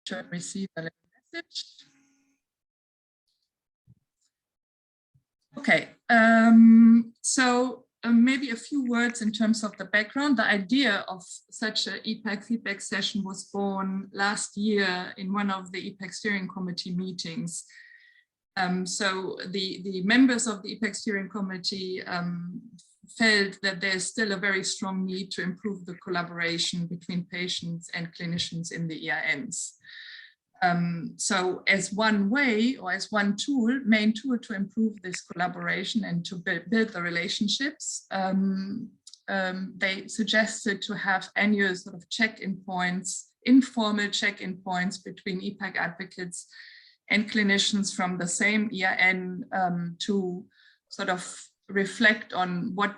to receive a little message. Okay, so maybe a few words in terms of the background. The idea of such an ePAG feedback session was born last year in one of the ePAG steering committee meetings. So the members of the ePAG steering committee felt that there's still a very strong need to improve the collaboration between patients and clinicians in the ERNs. So as one way or as one tool, main tool to improve this collaboration and to build the relationships, they suggested to have annual sort of check-in points, informal check-in points between ePAG advocates and clinicians from the same ERN to sort of reflect on what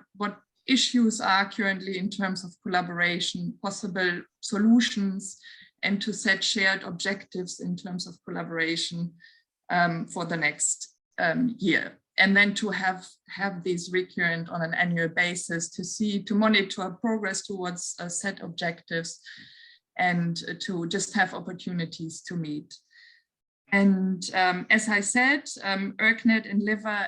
issues are currently in terms of collaboration, possible solutions, and to set shared objectives in terms of collaboration for the next year. And then to have these recurrent on an annual basis to monitor progress towards set objectives and to just have opportunities to meet. And as I said, ERCnet and Liver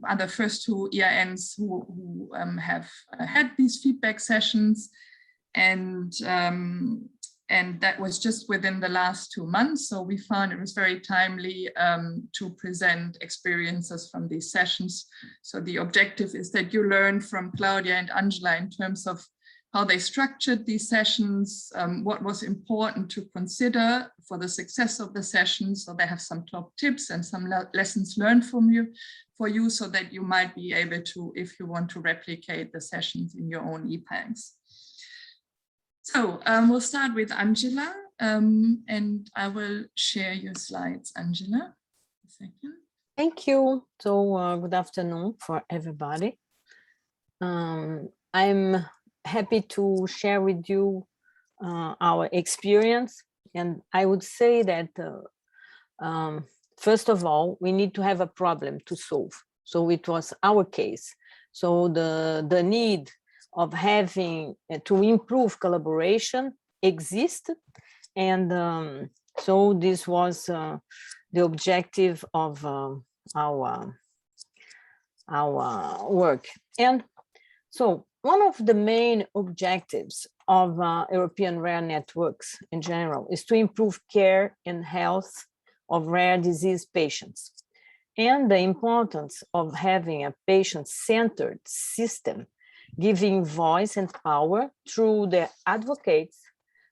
are the first two ERNs who have had these feedback sessions. And that was just within the last 2 months. So we found it was very timely to present experiences from these sessions. So the objective is that you learn from Claudia and Angela in terms of how they structured these sessions, what was important to consider for the success of the sessions. So they have some top tips and some lessons learned for you so that you might be able to, if you want to replicate the sessions in your own ePAGs. So we'll start with Angela, and I will share your slides, Angela. A second. Thank you. So good afternoon for everybody. I'm happy to share with you our experience. And I would say that, first of all, we need to have a problem to solve. So it was our case. So the need of having to improve collaboration existed, and so this was the objective of our work. And so one of the main objectives of European rare networks in general is to improve care and health of rare disease patients, and the importance of having a patient-centered system giving voice and power through the advocates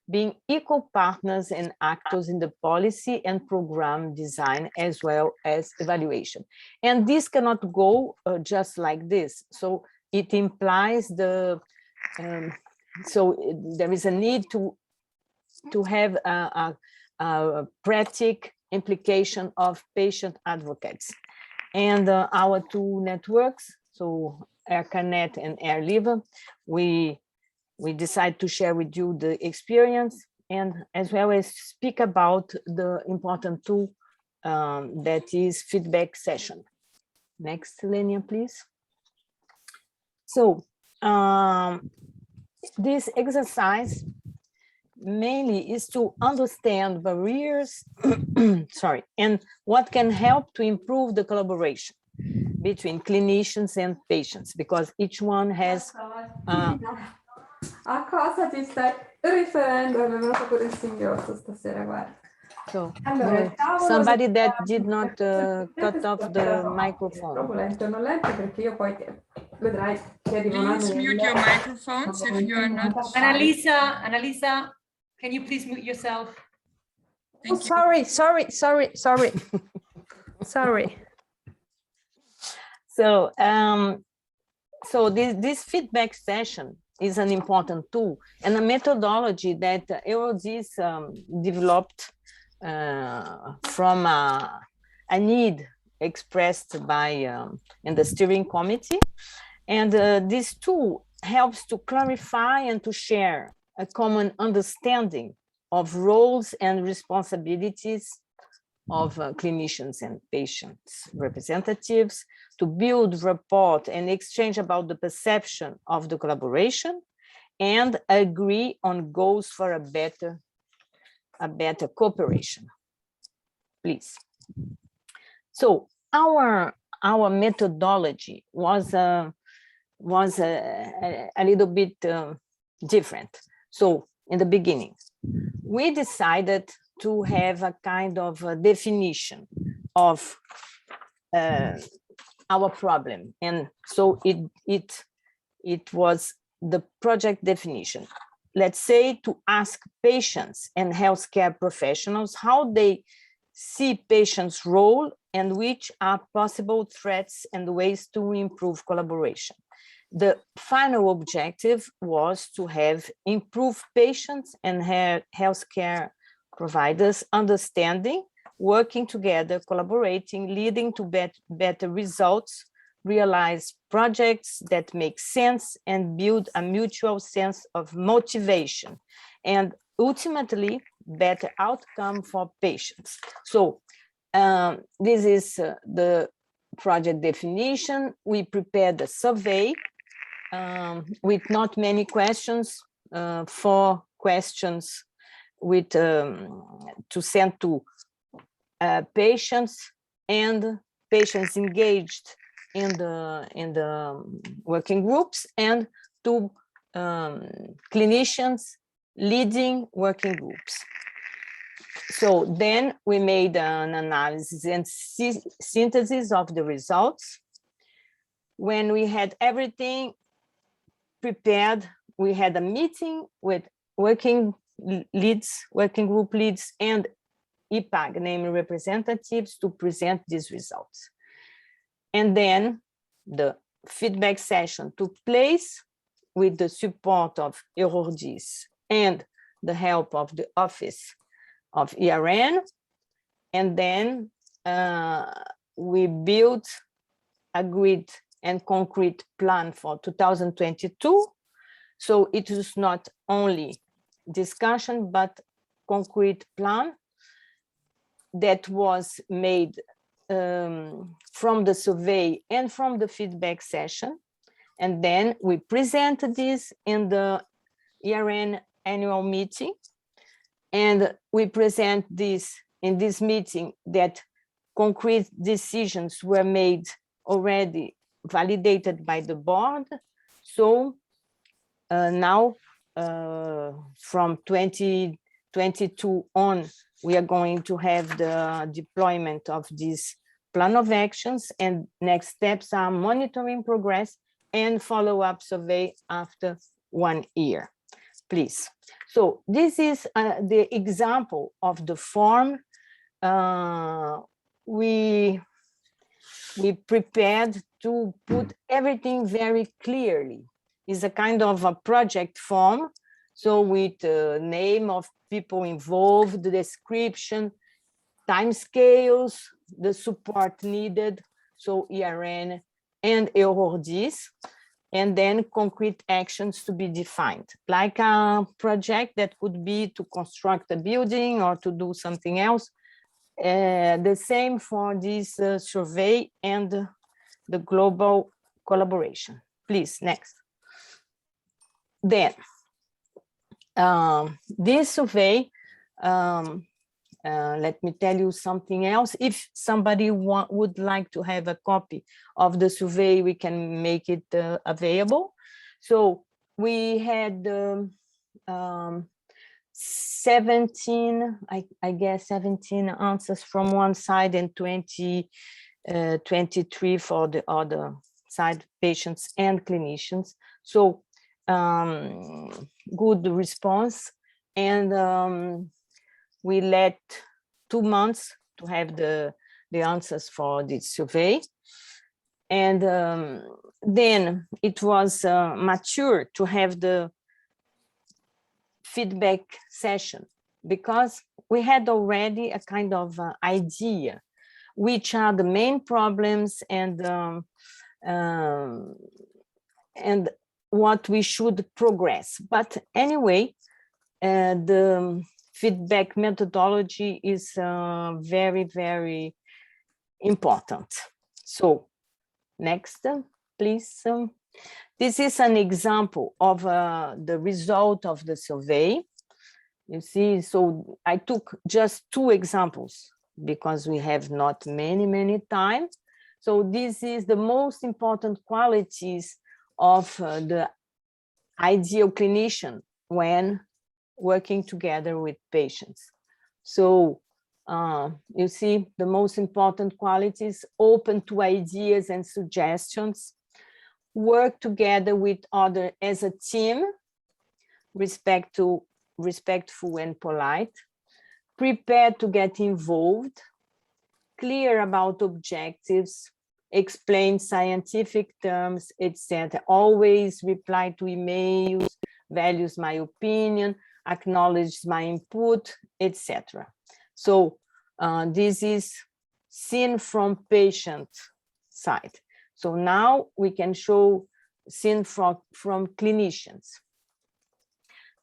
being equal partners and actors in the policy and program design as well as evaluation. And this cannot go just like this. So it implies so there is a need to have a practical implication of patient advocates. And our two networks, so ERCnet and ERLiver, we decide to share with you the experience and as well as speak about the important tool that is feedback session. Next, Lenia, please. So this exercise mainly is to understand barriers, sorry, and what can help to improve the collaboration between clinicians and patients, because each one has so somebody that did not cut off the microphone. Please mute your microphones if you are not. Annalisa, can you please mute yourself? Oh, sorry. Sorry. So, so this feedback session is an important tool and a methodology that Eurodis developed from a need expressed by in the steering committee. And this tool helps to clarify and to share a common understanding of roles and responsibilities of clinicians and patients representatives, to build rapport and exchange about the perception of the collaboration, and agree on goals for a better a better cooperation. Please. So our methodology was a little bit different. So in the beginning, we decided to have a kind of a definition of our problem, and so it was the project definition. Let's say to ask patients and healthcare professionals how they see patients' role and which are possible threats and ways to improve collaboration. The final objective was to have improved patients and healthcare providers understanding, working together, collaborating, leading to better results, realize projects that make sense, and build a mutual sense of motivation, and ultimately better outcome for patients. So this is the project definition. We prepared a survey with not many questions, 4 questions with to send to patients and patients engaged in the working groups, and to clinicians leading working groups. So then we made an analysis and synthesis of the results. When we had everything prepared, we had a meeting with working group leads, and ePAG, namely representatives, to present these results. And then the feedback session took place with the support of Eurordis and the help of the Office of ERN. And then we built, agreed and concrete plan for 2022. So it was not only discussion, but concrete plan that was made from the survey and from the feedback session. And then we presented this in the ERN annual meeting. And we present this in this meeting that concrete decisions were made already validated by the board. So now from 2022 on, we are going to have the deployment of this plan of actions, and next steps are monitoring progress and follow-up survey after 1 year. Please. So this is the example of the form we prepared to put everything very clearly. It's a kind of a project form, so with the name of people involved, the description, timescales, the support needed, so ERN and Eurordis, and then concrete actions to be defined, like a project that could be to construct a building or to do something else. The same for this survey and the global collaboration. Please, next. Then, this survey, let me tell you something else. If somebody would like to have a copy of the survey, we can make it available. So we had 17, I guess 17 answers from one side and 23 for the other side, patients and clinicians. So good response. And we let 2 months to have the answers for this survey. And then it was mature to have the feedback session, because we had already a kind of idea which are the main problems and what we should progress. But anyway, the feedback methodology is very, very important. So next, please. This is an example of the result of the survey. You see, so I took just 2 examples because we have not many time. So this is the most important qualities of the ideal clinician when working together with patients. So you see the most important qualities: open to ideas and suggestions, work together with others as a team, respectful and polite, prepared to get involved, clear about objectives, explain scientific terms, etc. Always reply to emails, values my opinion, acknowledge my input, etc. So this is seen from patient side. So now we can show seen from clinicians.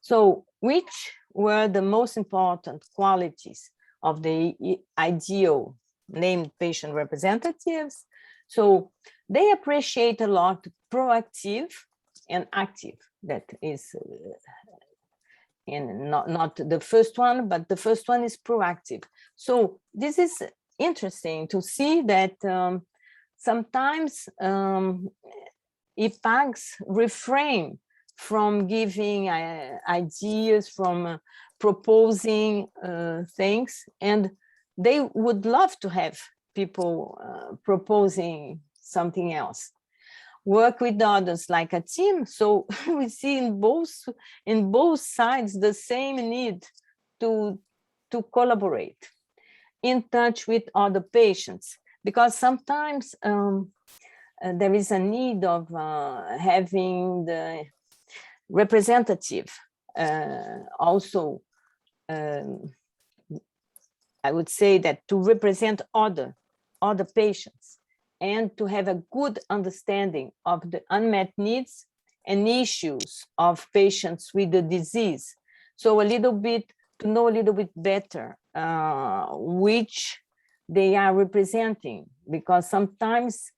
So which were the most important qualities of the ideal named patient representatives? So they appreciate a lot proactive and active. That is and not the first one, but the first one is proactive. So this is interesting to see that sometimes ePAGs refrain from giving ideas, from proposing things, and they would love to have people proposing something else. Work with others like a team. So we see in both sides the same need to collaborate, in touch with other patients, because sometimes there is a need of having the representative also I would say that to represent other patients and to have a good understanding of the unmet needs and issues of patients with the disease. So to know a little bit better which they are representing, because sometimes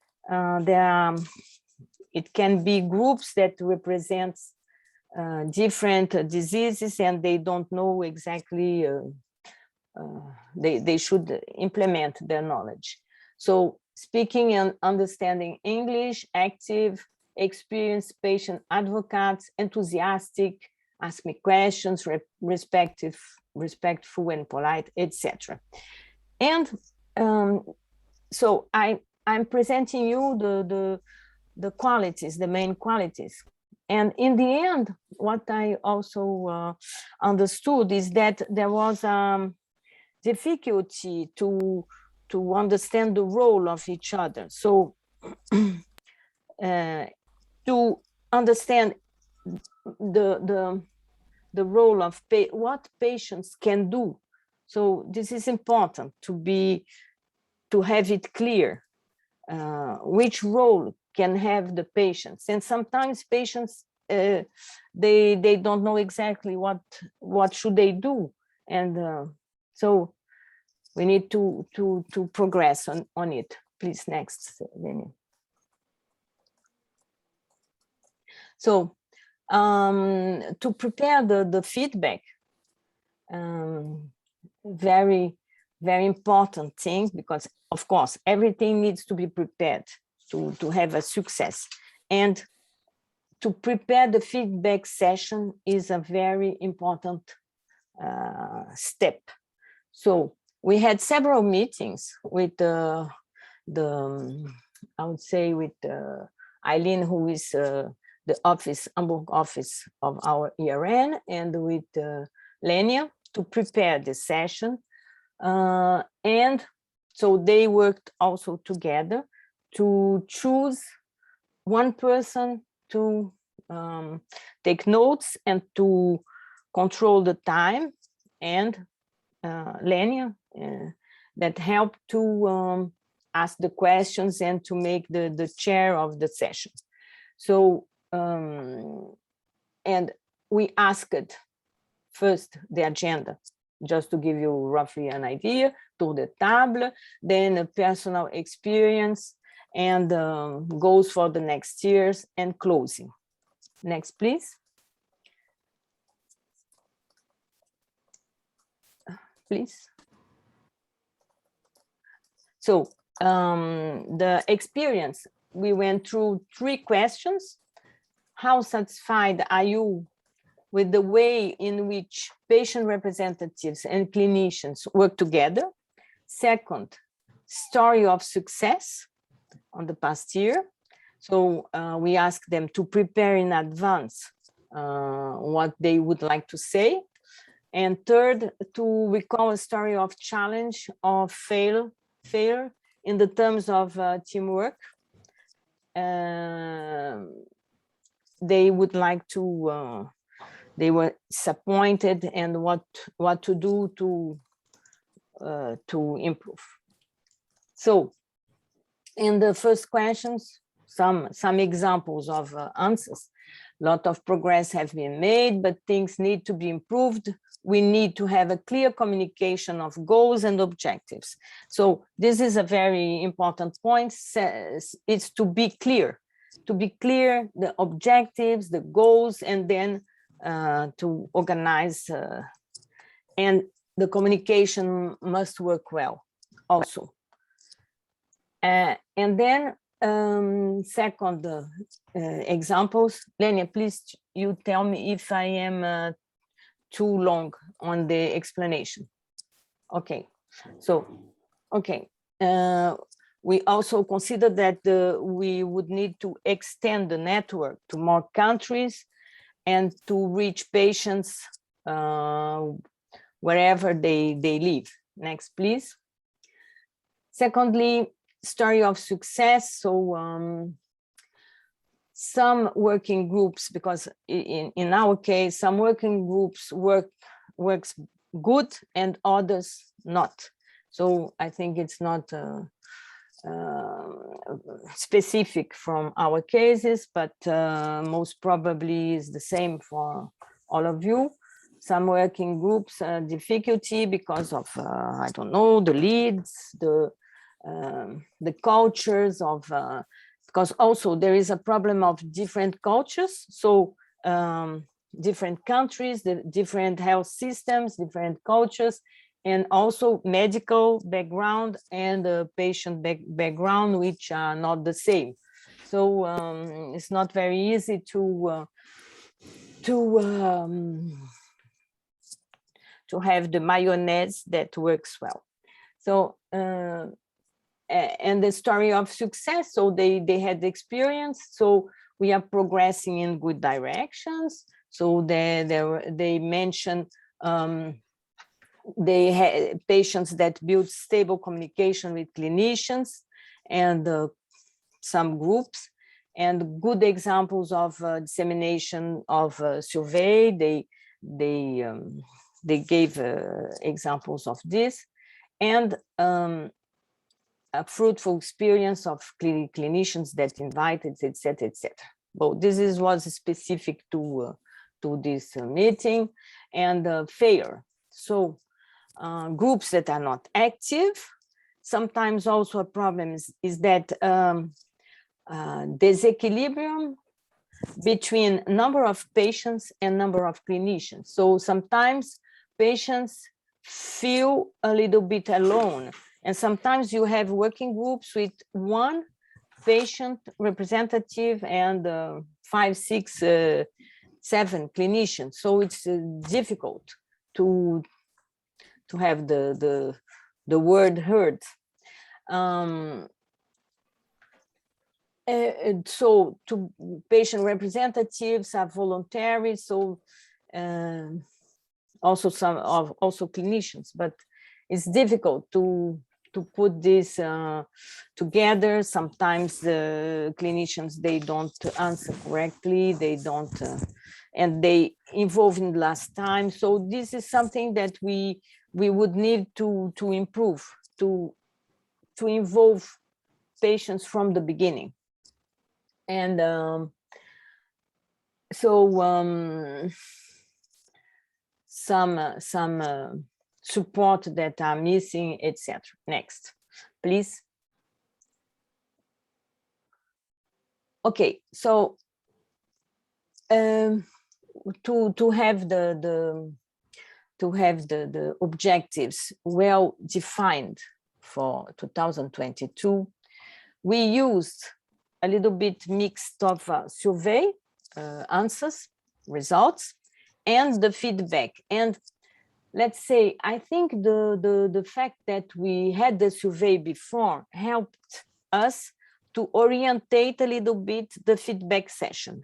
it can be groups that represent different diseases and they don't know exactly they should implement their knowledge. So speaking and understanding English, active, experienced patient advocates, enthusiastic, ask me questions, respectful and polite, etc. And so I'm presenting you the qualities, the main qualities. And in the end, what I also understood is that there was difficulty to understand the role of each other. So to understand the role of what patients can do. So this is important to have it clear, which role can have the patients. And sometimes patients, they don't know exactly what should they do. And so we need to progress on it. Please, next, Lenny. So to prepare the feedback, very important thing, because of course everything needs to be prepared to have a success, and to prepare the feedback session is a very important step. So we had several meetings with I would say with Eileen, who is the Hamburg office of our ERN, and with Lenia to prepare the session. And so they worked also together to choose one person to take notes and to control the time, and Lenia that helped to ask the questions and to make the chair of the session. So and we asked first the agenda, just to give you roughly an idea, tour de table, then a personal experience, and goals for the next years, and closing. Next, please. please. So the experience, we went through 3 questions. How satisfied are you with the way in which patient representatives and clinicians work together? Second, story of success on the past year. So we asked them to prepare in advance what they would like to say. And third, to recall a story of challenge or failure in the terms of teamwork. They would like to, they were disappointed and what to do to improve. So in the first questions, some examples of answers. A lot of progress have been made, but things need to be improved. We need to have a clear communication of goals and objectives. So this is a very important point. It's to be clear the objectives, the goals, and then to organize, and the communication must work well also. And then second examples. Lenia, please, you tell me if I am too long on the explanation. Okay, so, okay. We also consider that we would need to extend the network to more countries and to reach patients wherever they live. Next, please. Secondly, story of success. So some working groups, because in our case, some working groups works good and others not. So I think it's not specific from our cases, but most probably is the same for all of you. Some working groups difficulty because of I don't know, the leads, the cultures of because also there is a problem of different cultures. So different countries, the different health systems, different cultures, and also medical background and patient background, which are not the same. So it's not very easy to have the mayonnaise that works well. So and the story of success. So they had the experience. So we are progressing in good directions. So they mentioned they had patients that build stable communication with clinicians and some groups, and good examples of dissemination of survey. They gave examples of this, and a fruitful experience of clinicians that invited, etc., etc. Well, this was specific to this meeting, and fair. So groups that are not active. Sometimes also a problem is that disequilibrium between number of patients and number of clinicians. So sometimes patients feel a little bit alone, and sometimes you have working groups with 1 patient representative and 5, 6, 7 clinicians. So it's difficult to have the word heard. So to patient representatives are voluntary, so also also clinicians, but it's difficult to put this together. Sometimes the clinicians, they don't answer correctly, they don't and they involve in last time. So this is something that we would need to improve, to involve patients from the beginning. And so some support that are missing, etc. Next, please. Okay, so to have to have the objectives well defined for 2022, we used a little bit mixed of survey answers, results, and the feedback. And let's say, I think the fact that we had the survey before helped us to orientate a little bit the feedback session,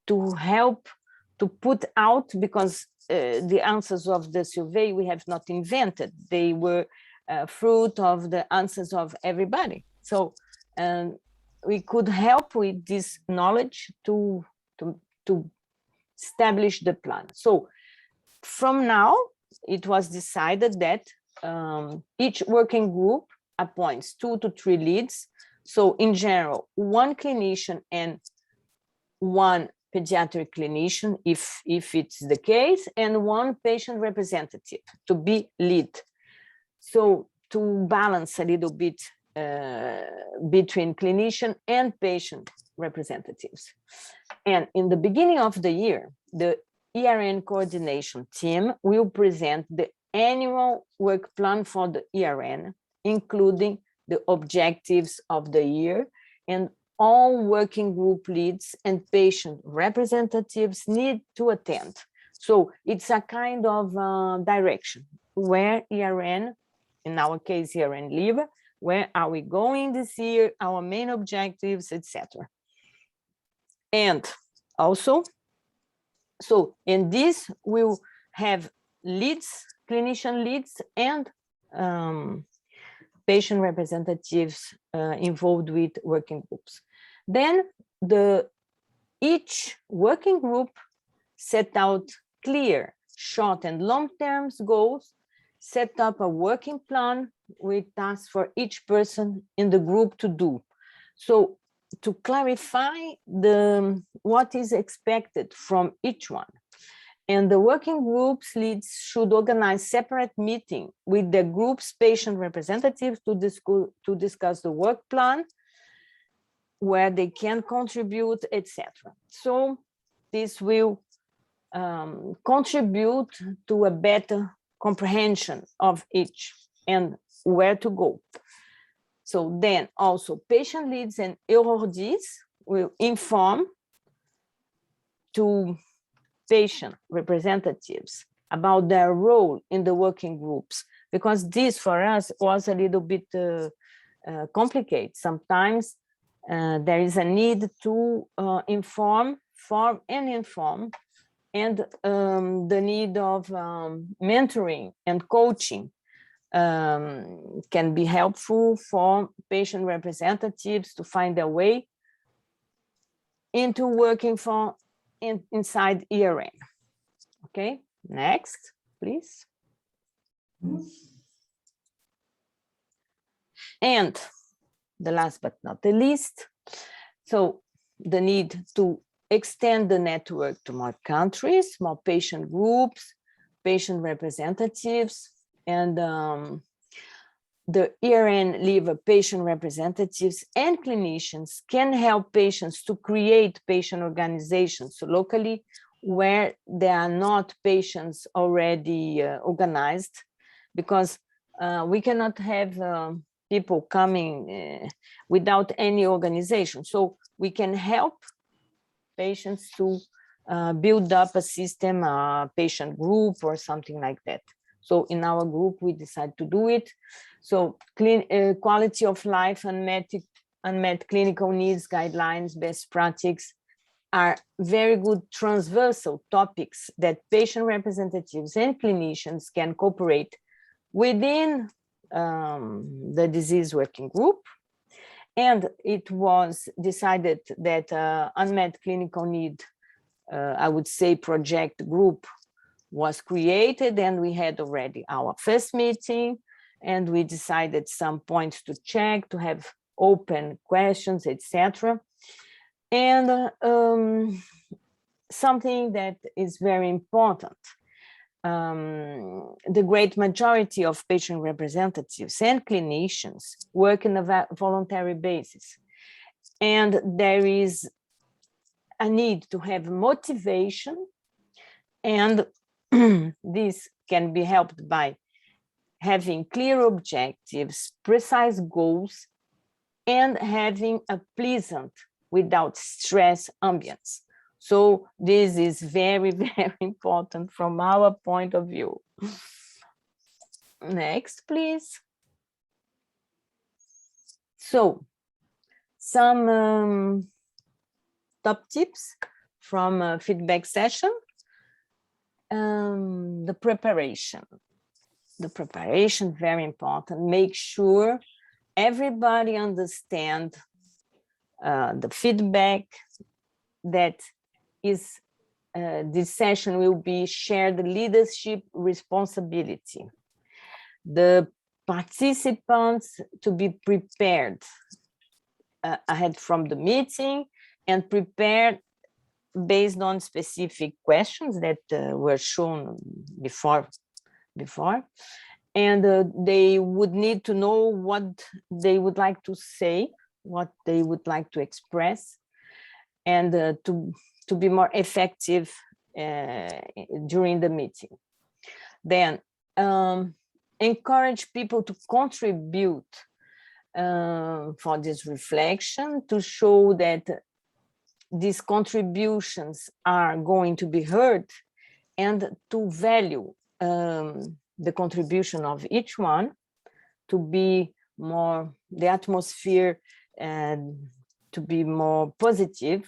to help to put out, because the answers of the survey we have not invented. They were fruit of the answers of everybody. So we could help with this knowledge to establish the plan. So from now, it was decided that each working group appoints 2 to 3 leads. So in general, 1 clinician and 1 pediatric clinician, if it's the case, and 1 patient representative to be lead. So to balance a little bit between clinician and patient representatives. And in the beginning of the year, the ERN coordination team will present the annual work plan for the ERN, including the objectives of the year, and all working group leads and patient representatives need to attend. So it's a kind of direction where ERN, in our case, ERN Live, where are we going this year, our main objectives, etc. And also, so in this, we'll have leads, clinician leads, and patient representatives involved with working groups. Then each working group set out clear short and long-term goals, set up a working plan with tasks for each person in the group to do. So to clarify what is expected from each one. And the working groups leads should organize separate meeting with the group's patient representatives to discuss the work plan, where they can contribute, etc. So this will contribute to a better comprehension of each and where to go. So then also patient leads and EURORDs will inform to patient representatives about their role in the working groups, because this for us was a little bit complicated. Sometimes there is a need to inform and the need of mentoring and coaching can be helpful for patient representatives to find their way into working inside ERN. Okay, next, please. And the last but not the least, so the need to extend the network to more countries, more patient groups, patient representatives, and the ERN Live patient representatives and clinicians can help patients to create patient organizations locally where there are not patients already organized, because we cannot have people coming without any organization. So we can help patients to build up a system, a patient group or something like that. So in our group, we decided to do it. So quality of life, unmet clinical needs, guidelines, best practices are very good transversal topics that patient representatives and clinicians can cooperate within the disease working group. And it was decided that unmet clinical need, I would say, project group was created, and we had already our first meeting, and we decided some points to check, to have open questions, etc. And something that is very important, the great majority of patient representatives and clinicians work in a voluntary basis. And there is a need to have motivation, and this can be helped by having clear objectives, precise goals, and having a pleasant, without stress ambience. So this is very, very important from our point of view. Next, please. So some top tips from a feedback session. The preparation. The preparation, very important. Make sure everybody understand the feedback, that is this session will be shared leadership responsibility. The participants to be prepared ahead from the meeting and prepared based on specific questions that were shown before. And they would need to know what they would like to say, what they would like to express, and to be more effective during the meeting. Then encourage people to contribute for this reflection, to show that these contributions are going to be heard, and to value the contribution of each one, to be more, the atmosphere to be more positive.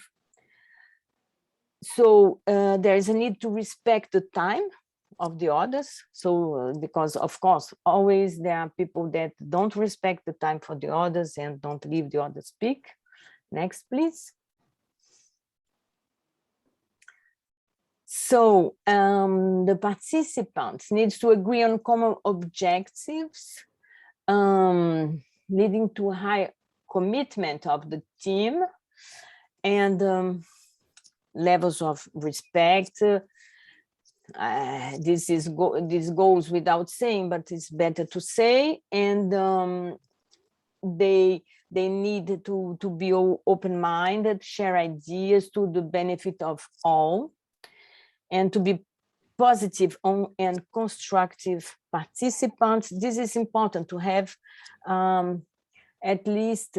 So there is a need to respect the time of the others. So because of course, always there are people that don't respect the time for the others and don't leave the others speak. Next, please. So the participants need to agree on common objectives, leading to a high commitment of the team, and levels of respect. This goes without saying, but it's better to say. And they need to be open-minded, share ideas to the benefit of all, and to be positive and constructive participants. This is important, to have at least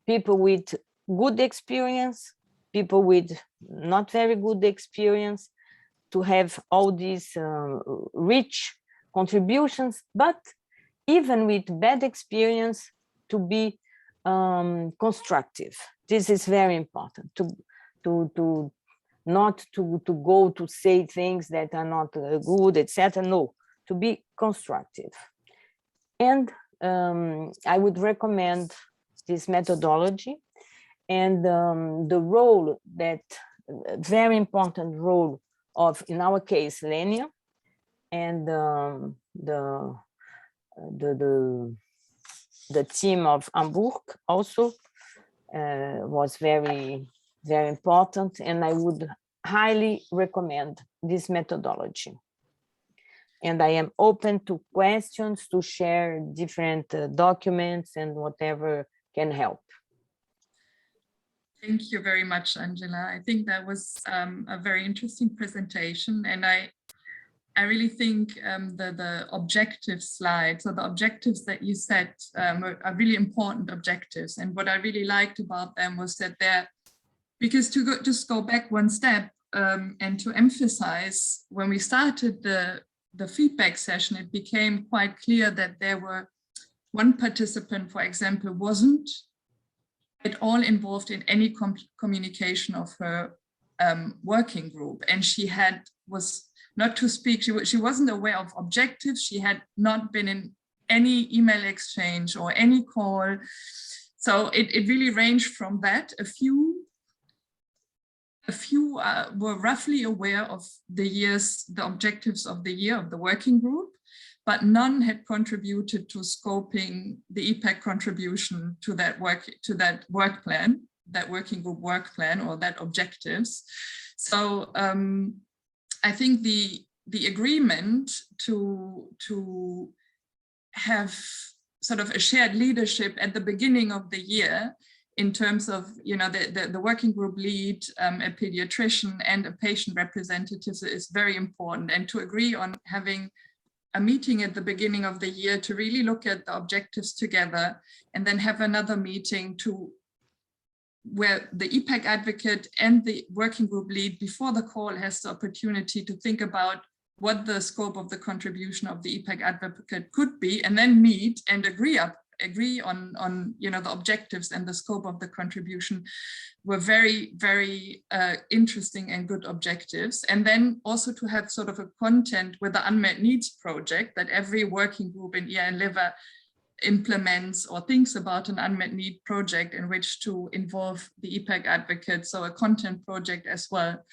people with good experience, people with not very good experience, to have all these rich contributions, but even with bad experience, to be constructive. This is very important, to not to go to say things that are not good, etc. No, to be constructive. And I would recommend this methodology, and the role, that very important role of, in our case, Lenia, and the team of Hamburg also was very, very important, and I would highly recommend this methodology. And I am open to questions, to share different documents and whatever can help. Thank you very much, Angela. I think that was a very interesting presentation, and I really think the objective slides, or the objectives that you set, are really important objectives. And what I really liked about them was that they're, because just go back one step and to emphasize, when we started the feedback session, it became quite clear that there were one participant, for example, wasn't at all involved in any communication of her working group, and she was not to speak, she wasn't aware of objectives, she had not been in any email exchange or any call. So it really ranged from that. A few were roughly aware of the objectives of the year of the working group, but none had contributed to scoping the ePAG contribution to that work plan, that working group work plan, or that objectives. So I think the agreement to have sort of a shared leadership at the beginning of the year in terms of, you know, the working group lead, a pediatrician and a patient representative is very important, and to agree on having a meeting at the beginning of the year to really look at the objectives together, and then have another meeting where the ePAG advocate and the working group lead before the call has the opportunity to think about what the scope of the contribution of the ePAG advocate could be, and then meet and agree on you know, the objectives and the scope of the contribution were very, very interesting and good objectives. And then also to have sort of a content with the unmet needs project that every working group in ER and liver implements or thinks about an unmet need project in which to involve the ePAG advocate, so a content project as well.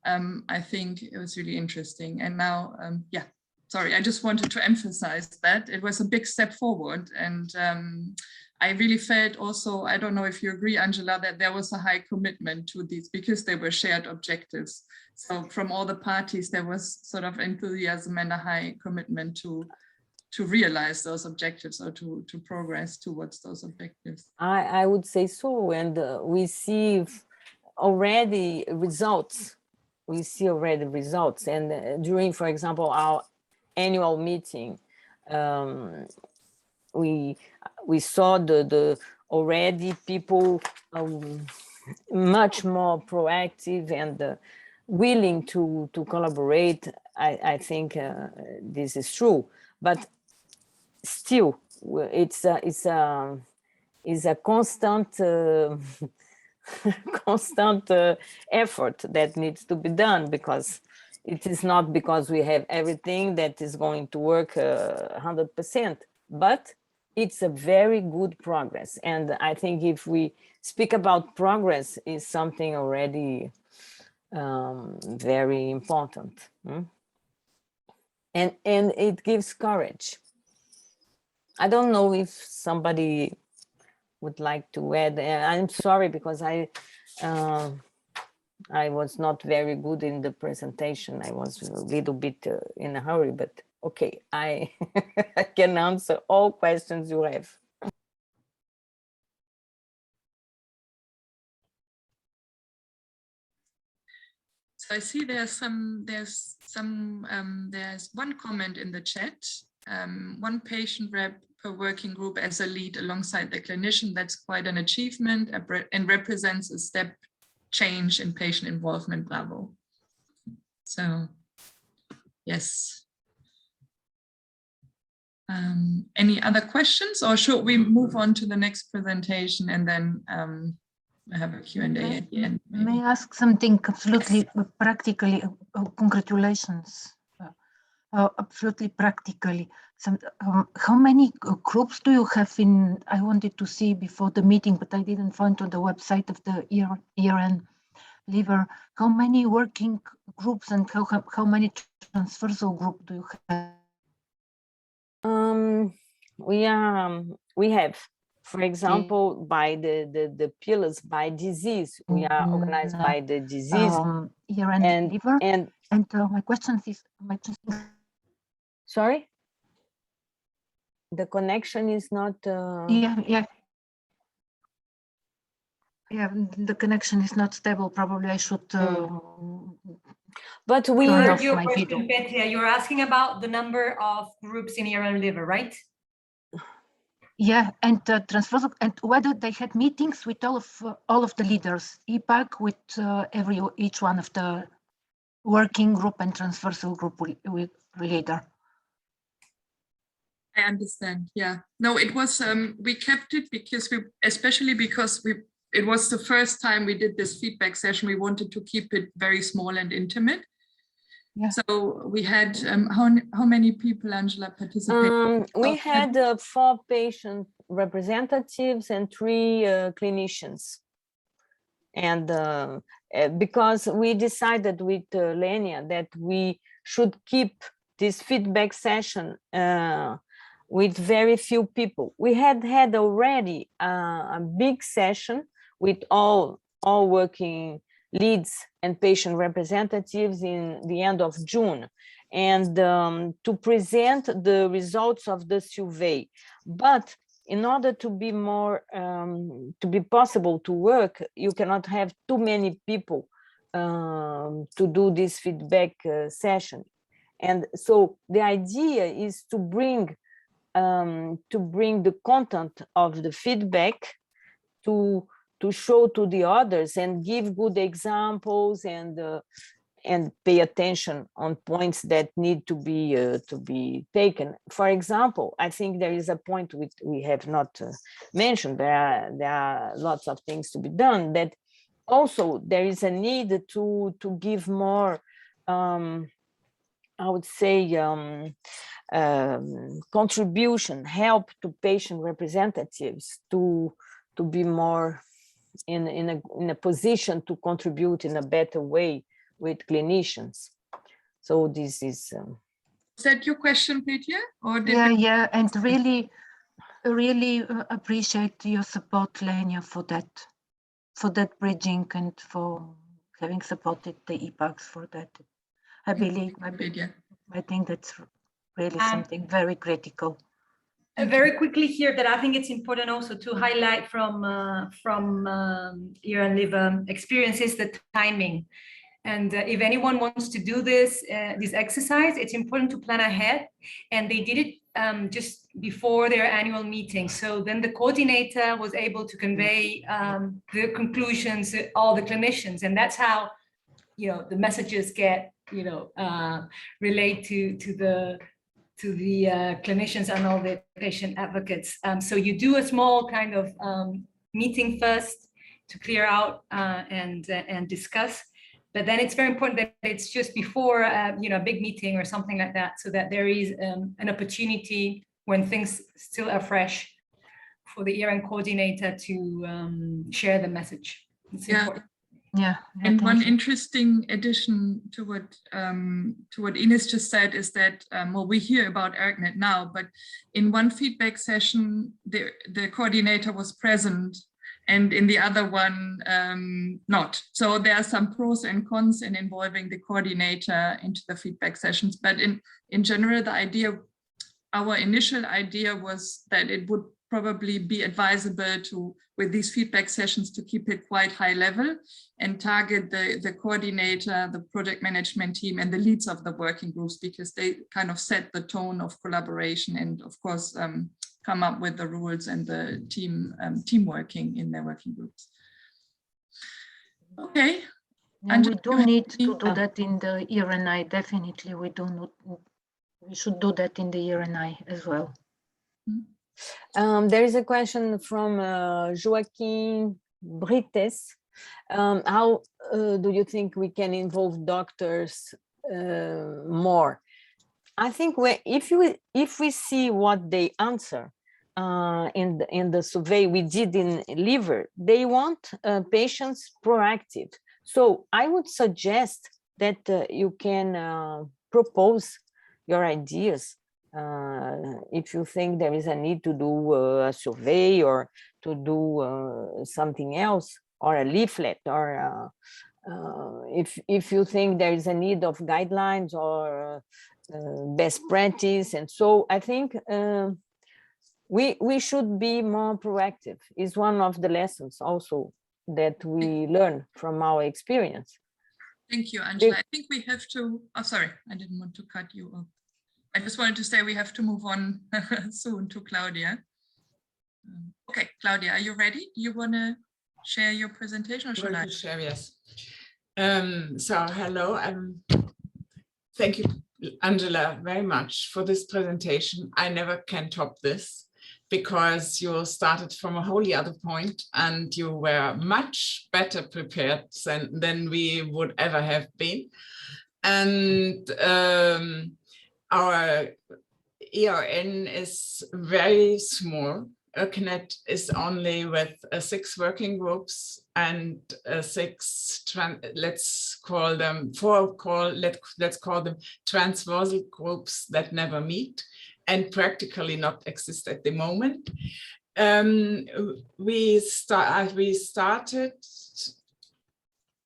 I think it was really interesting. And now, yeah, sorry, I just wanted to emphasize that it was a big step forward. And I really felt also, I don't know if you agree, Angela, that there was a high commitment to these because they were shared objectives. So from all the parties, there was sort of enthusiasm and a high commitment to realize those objectives, or to progress towards those objectives. I would say so, and we see already results. We see already results, and during, for example, our annual meeting, we saw the already people much more proactive and willing to collaborate. I think this is true, but still, it's a constant effort that needs to be done, because it is not because we have everything that is going to work 100%, but it's a very good progress. And I think if we speak about progress, is something already very important. And it gives courage. I don't know if somebody would like to add. I'm sorry, because I was not very good in the presentation. I was a little bit in a hurry, but okay, I can answer all questions you have. So I see there's one comment in the chat. One patient rep per working group as a lead alongside the clinician. That's quite an achievement and represents a step change in patient involvement level. So, yes. Any other questions, or should we move on to the next presentation and then have a Q&A at the end? Maybe? May I ask something absolutely practically? Congratulations. Absolutely practically. How many groups do you have in? I wanted to see before the meeting, but I didn't find on the website of the ERN liver. How many working groups and how many transversal groups do you have? We have, for example, by the pillars by disease. We are organized by the disease. ERN and liver. And my question is, sorry, the connection is not. Yeah. The connection is not stable. Probably I should. But we. Your question, Petria, you're asking about the number of groups in ERN liver, right? Yeah, and transversal, and whether they had meetings with all of the leaders, ePAG with each one of the working group and transversal group leader. I understand. Yeah. No, it was. We kept it because especially because it was the first time we did this feedback session. We wanted to keep it very small and intimate. Yeah. So we had how many people, Angela, participated? We had 4 patient representatives and 3 clinicians. And because we decided with Lenia that we should keep this feedback session with very few people. We had already a big session with all working leads and patient representatives in the end of June, and to present the results of the survey. But in order to be more, to be possible to work, you cannot have too many people to do this feedback session. And so the idea is to bring the content of the feedback to show to the others and give good examples and pay attention on points that need to be taken. For example, I think there is a point which we have not mentioned. There are lots of things to be done. That also there is a need to give more, I would say, contribution, help to patient representatives to be more in a position to contribute in a better way with clinicians. So this is. Is that your question, Petya? Or did yeah, and really appreciate your support, Lenia, for that bridging and for having supported the ePAGs for that. I think that's really something very critical. Very quickly here, that I think it's important also to highlight from Ira and Liv experience is the timing. And if anyone wants to do this exercise, it's important to plan ahead. And they did it just before their annual meeting. So then the coordinator was able to convey the conclusions to all the clinicians. And that's how, the messages get, relayed to the clinicians and all the patient advocates. So you do a small kind of meeting first to clear out and discuss. But then it's very important that it's just before, a big meeting or something like that, so that there is an opportunity when things still are fresh for the ERN coordinator to share the message. It's important. Yeah. And one interesting addition to what Ines just said is that, well, we hear about ERGNet now, but in one feedback session, the coordinator was present, and in the other one, not. So there are some pros and cons in involving the coordinator into the feedback sessions. But in general, our initial idea was that it would probably be advisable with these feedback sessions, to keep it quite high level and target the coordinator, the project management team, and the leads of the working groups, because they kind of set the tone of collaboration and, of course, come up with the rules and the team working in their working groups. Okay. And we do need to do that in the ERNI, definitely. We should do that in the ERNI as well. There is a question from Joaquin Brites. How do you think we can involve doctors more? I think if we see what they answer in the survey we did in liver, they want patients proactive. So I would suggest that you can propose your ideas. If you think there is a need to do a survey or to do something else, or a leaflet, or if you think there is a need of guidelines or best practice. And so I think we should be more proactive. Is one of the lessons also that we learn from our experience. Thank you, Angela. I think we have to, oh, sorry, I didn't want to cut you off. I just wanted to say we have to move on soon to Claudia. Okay, Claudia, are you ready? You want to share your presentation, or should I? Share, yes. So hello, thank you, Angela, very much for this presentation. I never can top this, because you started from a wholly other point and you were much better prepared than we would ever have been. And our ERN is very small. ERGNet is only with 6 working groups and 6, let's call them transversal groups that never meet and practically not exist at the moment. We started.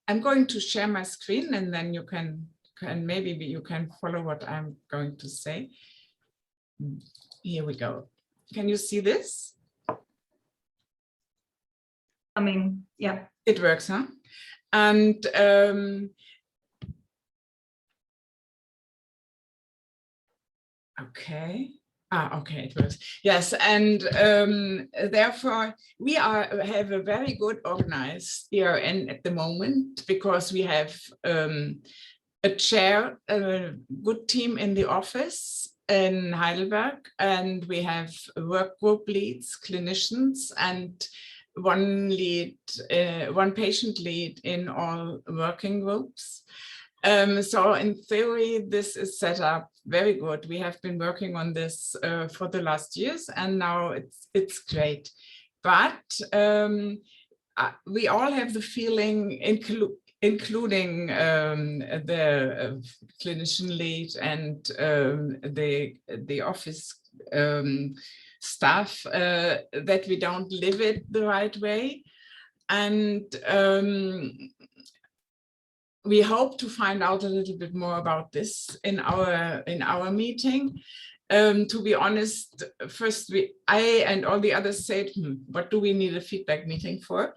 I'm going to share my screen, and then you can maybe you can follow what I'm going to say. Here we go. Can you see this? mean, yeah. It works, huh? And okay. Okay, it works. Yes, and therefore we have a very good organized ERN at the moment, because we have a chair, a good team in the office in Heidelberg, and we have work group leads, clinicians, and one lead, one patient lead in all working groups. So in theory, this is set up very good. We have been working on this for the last years, and now it's great. But we all have the feeling, including the clinician lead and the office staff, that we don't live it the right way. And we hope to find out a little bit more about this in our meeting. To be honest, first I and all the others said, what do we need a feedback meeting for?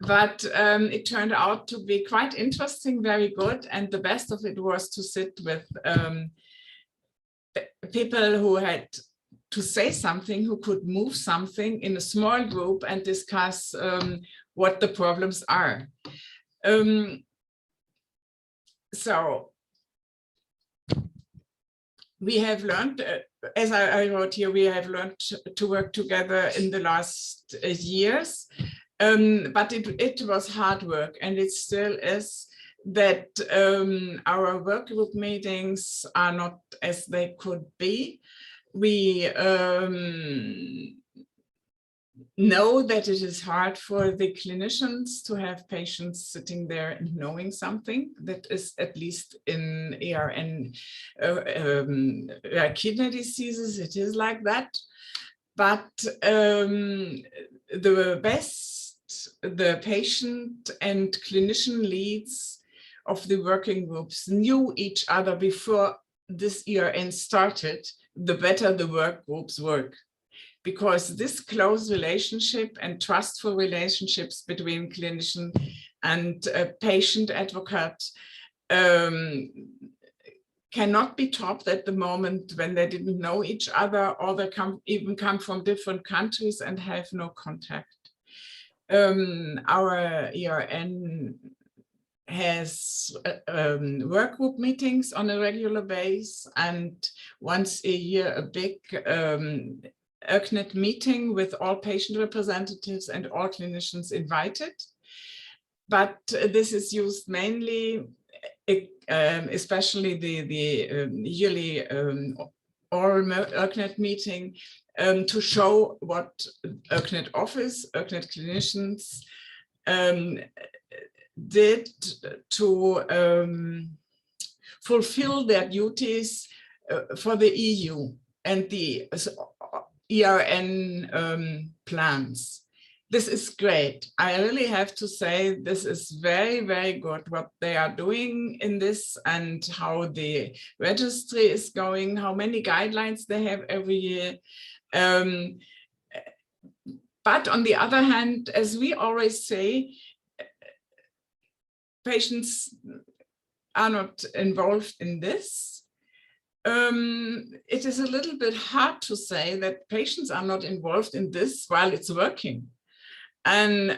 But it turned out to be quite interesting, very good. And the best of it was to sit with people who had to say something, who could move something in a small group and discuss what the problems are. So we have learned, as I wrote here, we have learned to work together in the last years, but it was hard work, and it still is, that our work group meetings are not as they could be. We know that it is hard for the clinicians to have patients sitting there and knowing something. That is, at least in ERN kidney diseases, it is like that. But the patient and clinician leads of the working groups knew each other before this ERN started, the better the work groups work. Because this close relationship and trustful relationships between clinician and patient advocate cannot be topped at the moment when they didn't know each other, or they even come from different countries and have no contact. Our ERN has work group meetings on a regular basis, and once a year a big ERCNET meeting with all patient representatives and all clinicians invited. But this is used mainly, especially the yearly oral ERCNET meeting, to show what ERCNET office, ERCNET clinicians did to fulfill their duties for the EU and the ERN plans. This is great. I really have to say this is very, very good what they are doing in this, and how the registry is going, how many guidelines they have every year. But on the other hand, as we always say, patients are not involved in this. It is a little bit hard to say that patients are not involved in this while it's working. And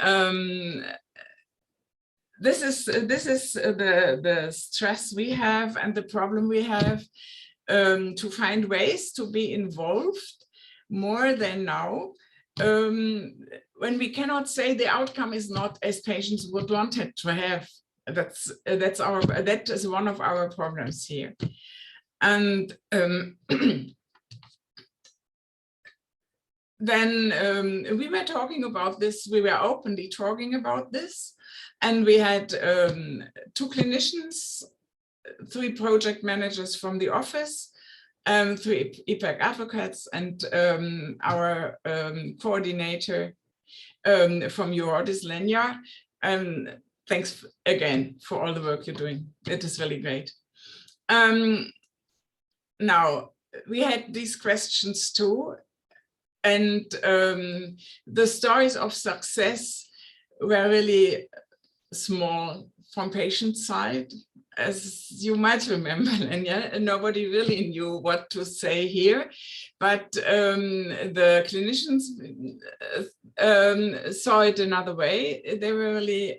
this is the stress we have and the problem we have, to find ways to be involved more than now, when we cannot say the outcome is not as patients would want it to have. That is one of our problems here. And then we were talking about this, we were openly talking about this, and we had 2 clinicians, 3 project managers from the office, 3 ePAG advocates, and our coordinator from Eurodis, Lenya. Thanks again for all the work you're doing. It is really great. Now, we had these questions too, and the stories of success were really small from patient side, as you might remember, and yeah, nobody really knew what to say here. But the clinicians saw it another way. They were really,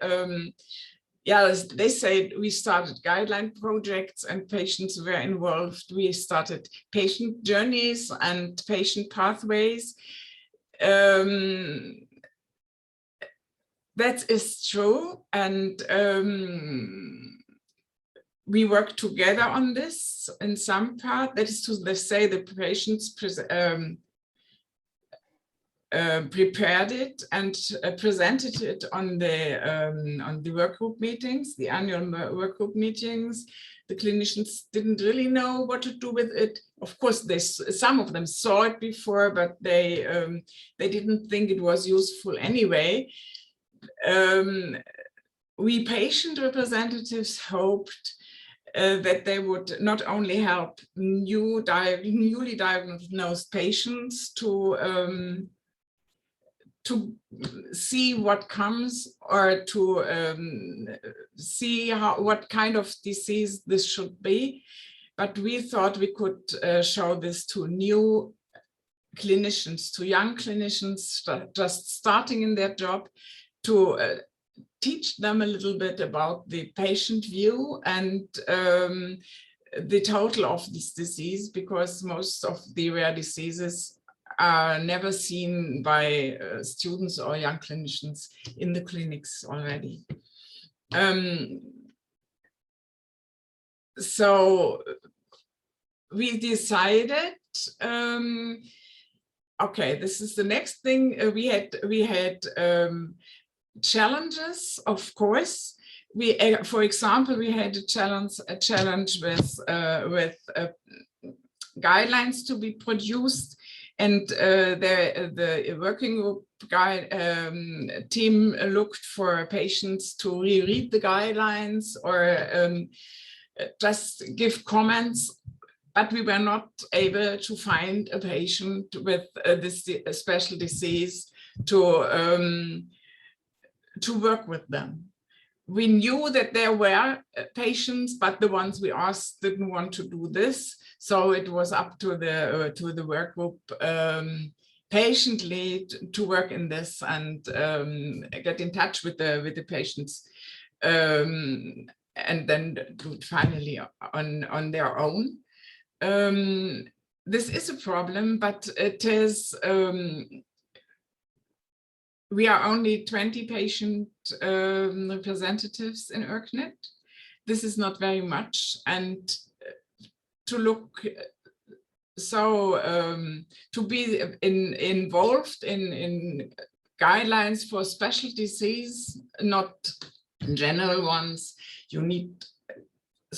yeah, they said we started guideline projects and patients were involved. We started patient journeys and patient pathways. That is true, and we work together on this in some part. That is to say, the patients prepared it and presented it on the work group meetings, the annual work group meetings. The clinicians didn't really know what to do with it. Of course, some of them saw it before, but they didn't think it was useful anyway. We patient representatives hoped that they would not only help newly diagnosed patients to see what comes, or to see what kind of disease this should be, but we thought we could show this to new clinicians, to young clinicians just starting in their job, to teach them a little bit about the patient view and the total of this disease, because most of the rare diseases are never seen by students or young clinicians in the clinics already. So we decided, okay, this is the next thing. We had challenges, of course. For example, we had a challenge with guidelines to be produced, and the working group team looked for patients to reread the guidelines or just give comments, but we were not able to find a patient with this special disease to work with them. We knew that there were patients, but the ones we asked didn't want to do this. So it was up to the work group patiently to work in this and get in touch with the patients, and then do it finally on their own. This is a problem, but it is. We are only 20 patient representatives in ERCnet. This is not very much, and to look to be involved in guidelines for special disease, not general ones, you need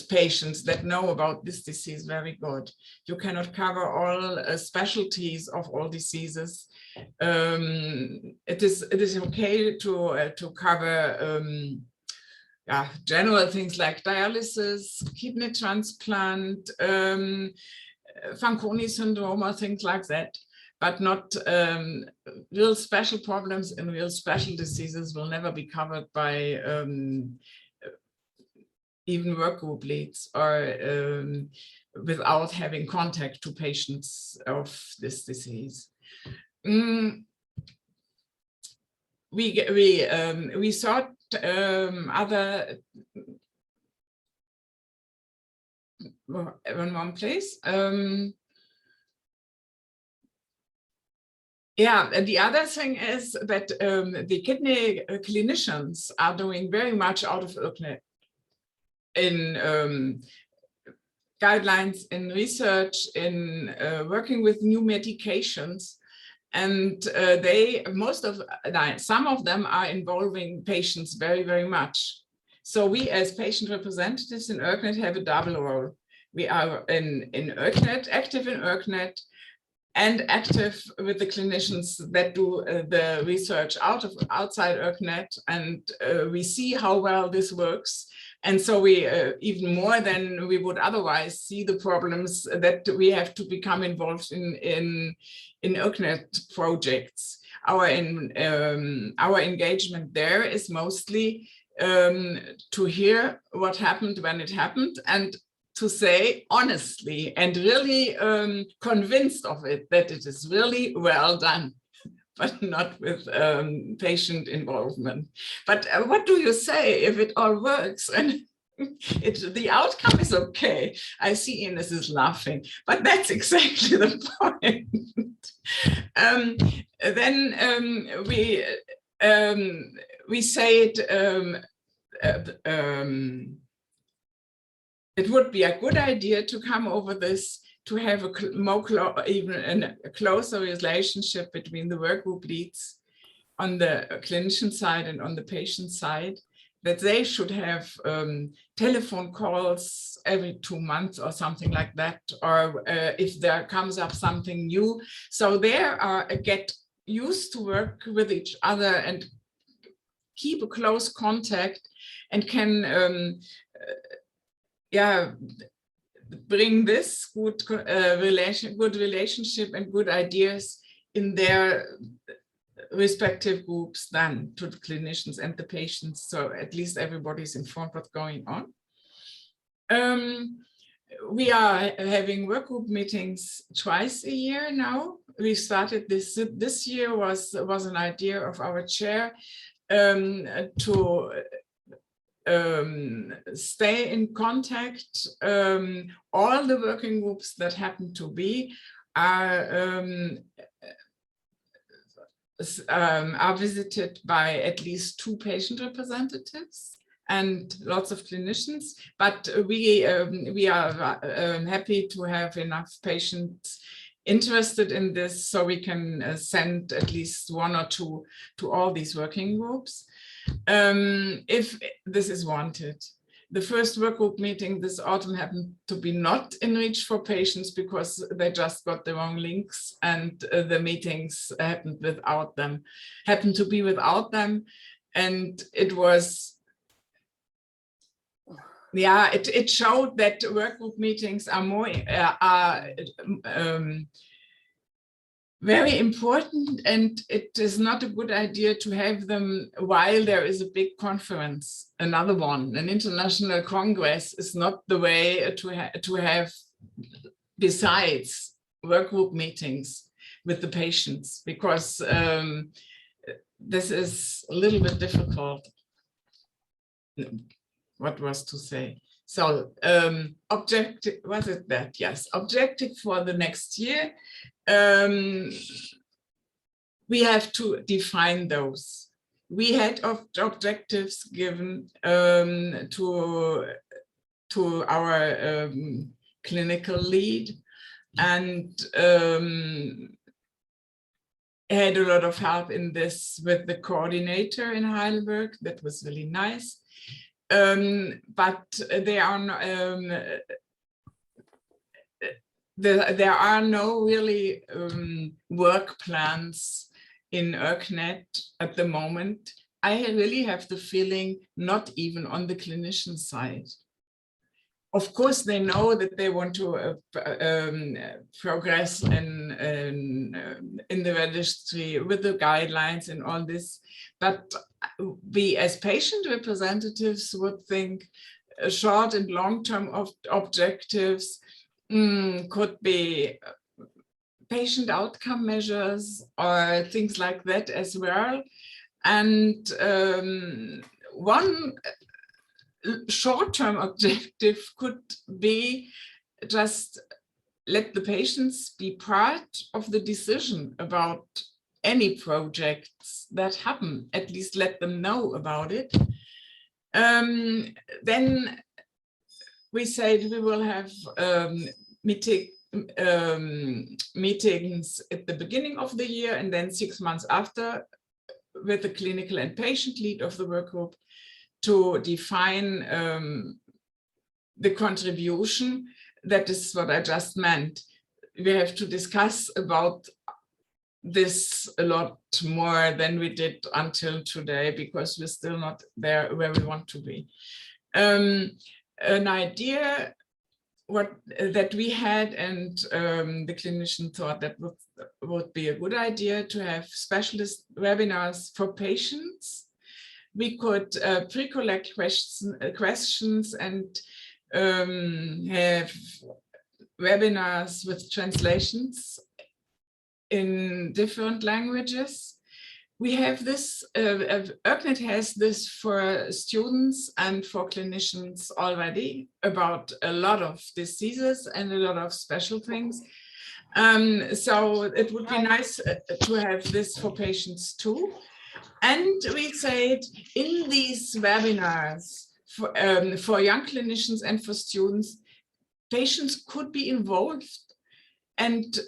patients that know about this disease very good. You cannot cover all specialties of all diseases. It is okay to cover general things like dialysis, kidney transplant, Fanconi syndrome, or things like that, but not real special problems and real special diseases will never be covered by even work group leads, or without having contact to patients of this disease. We sought other in one place. Yeah, and the other thing is that the kidney clinicians are doing very much out of ERCnet in guidelines, in research, in working with new medications. And some of them are involving patients very, very much. So we as patient representatives in ERCnet have a double role. We are in ERCnet, active in ERCnet, and active with the clinicians that do the research outside ERCnet, and we see how well this works. And so we, even more than we would otherwise, see the problems that we have to become involved in ERCnet projects. our engagement there is mostly to hear what happened when it happened, and to say honestly and really convinced of it that it is really well done, but not with patient involvement. But what do you say if it all works and the outcome is okay? I see Ines is laughing, but that's exactly the point. Then we say it would be a good idea to come over this, to have even a closer relationship between the workgroup leads on the clinician side and on the patient side, that they should have telephone calls every 2 months or something like that, or if there comes up something new. So they get used to work with each other and keep a close contact, and can bring this good relationship and good ideas in their respective groups then to the clinicians and the patients, so at least everybody's informed what's going on. We are having workgroup meetings twice a year now. We started this year was an idea of our chair to stay in contact. All the working groups that happen to be are visited by at least 2 patient representatives and lots of clinicians, but we are happy to have enough patients interested in this, so we can send at least 1 or 2 to all these working groups if this is wanted. The first workgroup meeting this autumn happened to be not in reach for patients because they just got the wrong links, and the meetings happened to be without them, and it was, yeah, it showed that workgroup meetings are more very important, and it is not a good idea to have them while there is a big conference. Another one, an international congress, is not the way to have besides workgroup meetings with the patients, because this is a little bit difficult. What was to say? So objective, was it that? Yes, objective for the next year. We have to define those. We had objectives given to our clinical lead, and had a lot of help in this with the coordinator in Heidelberg. That was really nice. But there are no really work plans in ERCnet at the moment. I really have the feeling not even on the clinician side. Of course, they know that they want to progress in the registry with the guidelines and all this, but we as patient representatives would think short and long-term objectives could be patient outcome measures or things like that as well. And one short-term objective could be just let the patients be part of the decision about any projects that happen, at least let them know about it. Then we said we will have meetings at the beginning of the year, and then 6 months after with the clinical and patient lead of the work group to define the contribution. That is what I just meant. We have to discuss about this a lot more than we did until today, because we're still not there where we want to be. An idea that we had, and the clinician thought that would be a good idea to have specialist webinars for patients. We could pre-collect questions and have webinars with translations in different languages. We have this, ERCnet has this for students and for clinicians already about a lot of diseases and a lot of special things. So it would be nice to have this for patients too. And we said in these webinars for young clinicians and for students, patients could be involved and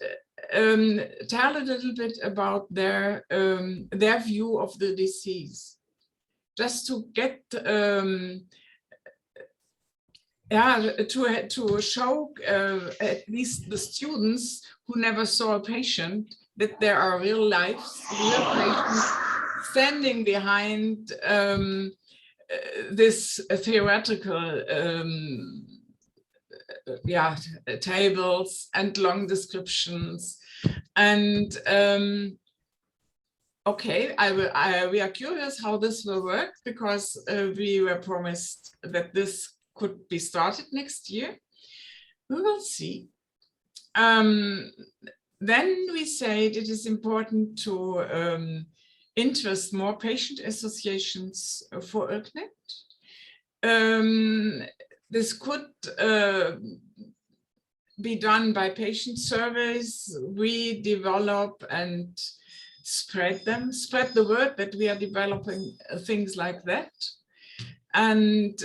tell a little bit about their view of the disease, just to get to show at least the students who never saw a patient that there are real lives, real patients standing behind this theoretical tables and long descriptions. And okay, we are curious how this will work, because we were promised that this could be started next year. We will see. Then we said it is important to interest more patient associations for ERCnet. This could be done by patient surveys. We develop and spread the word that we are developing things like that. And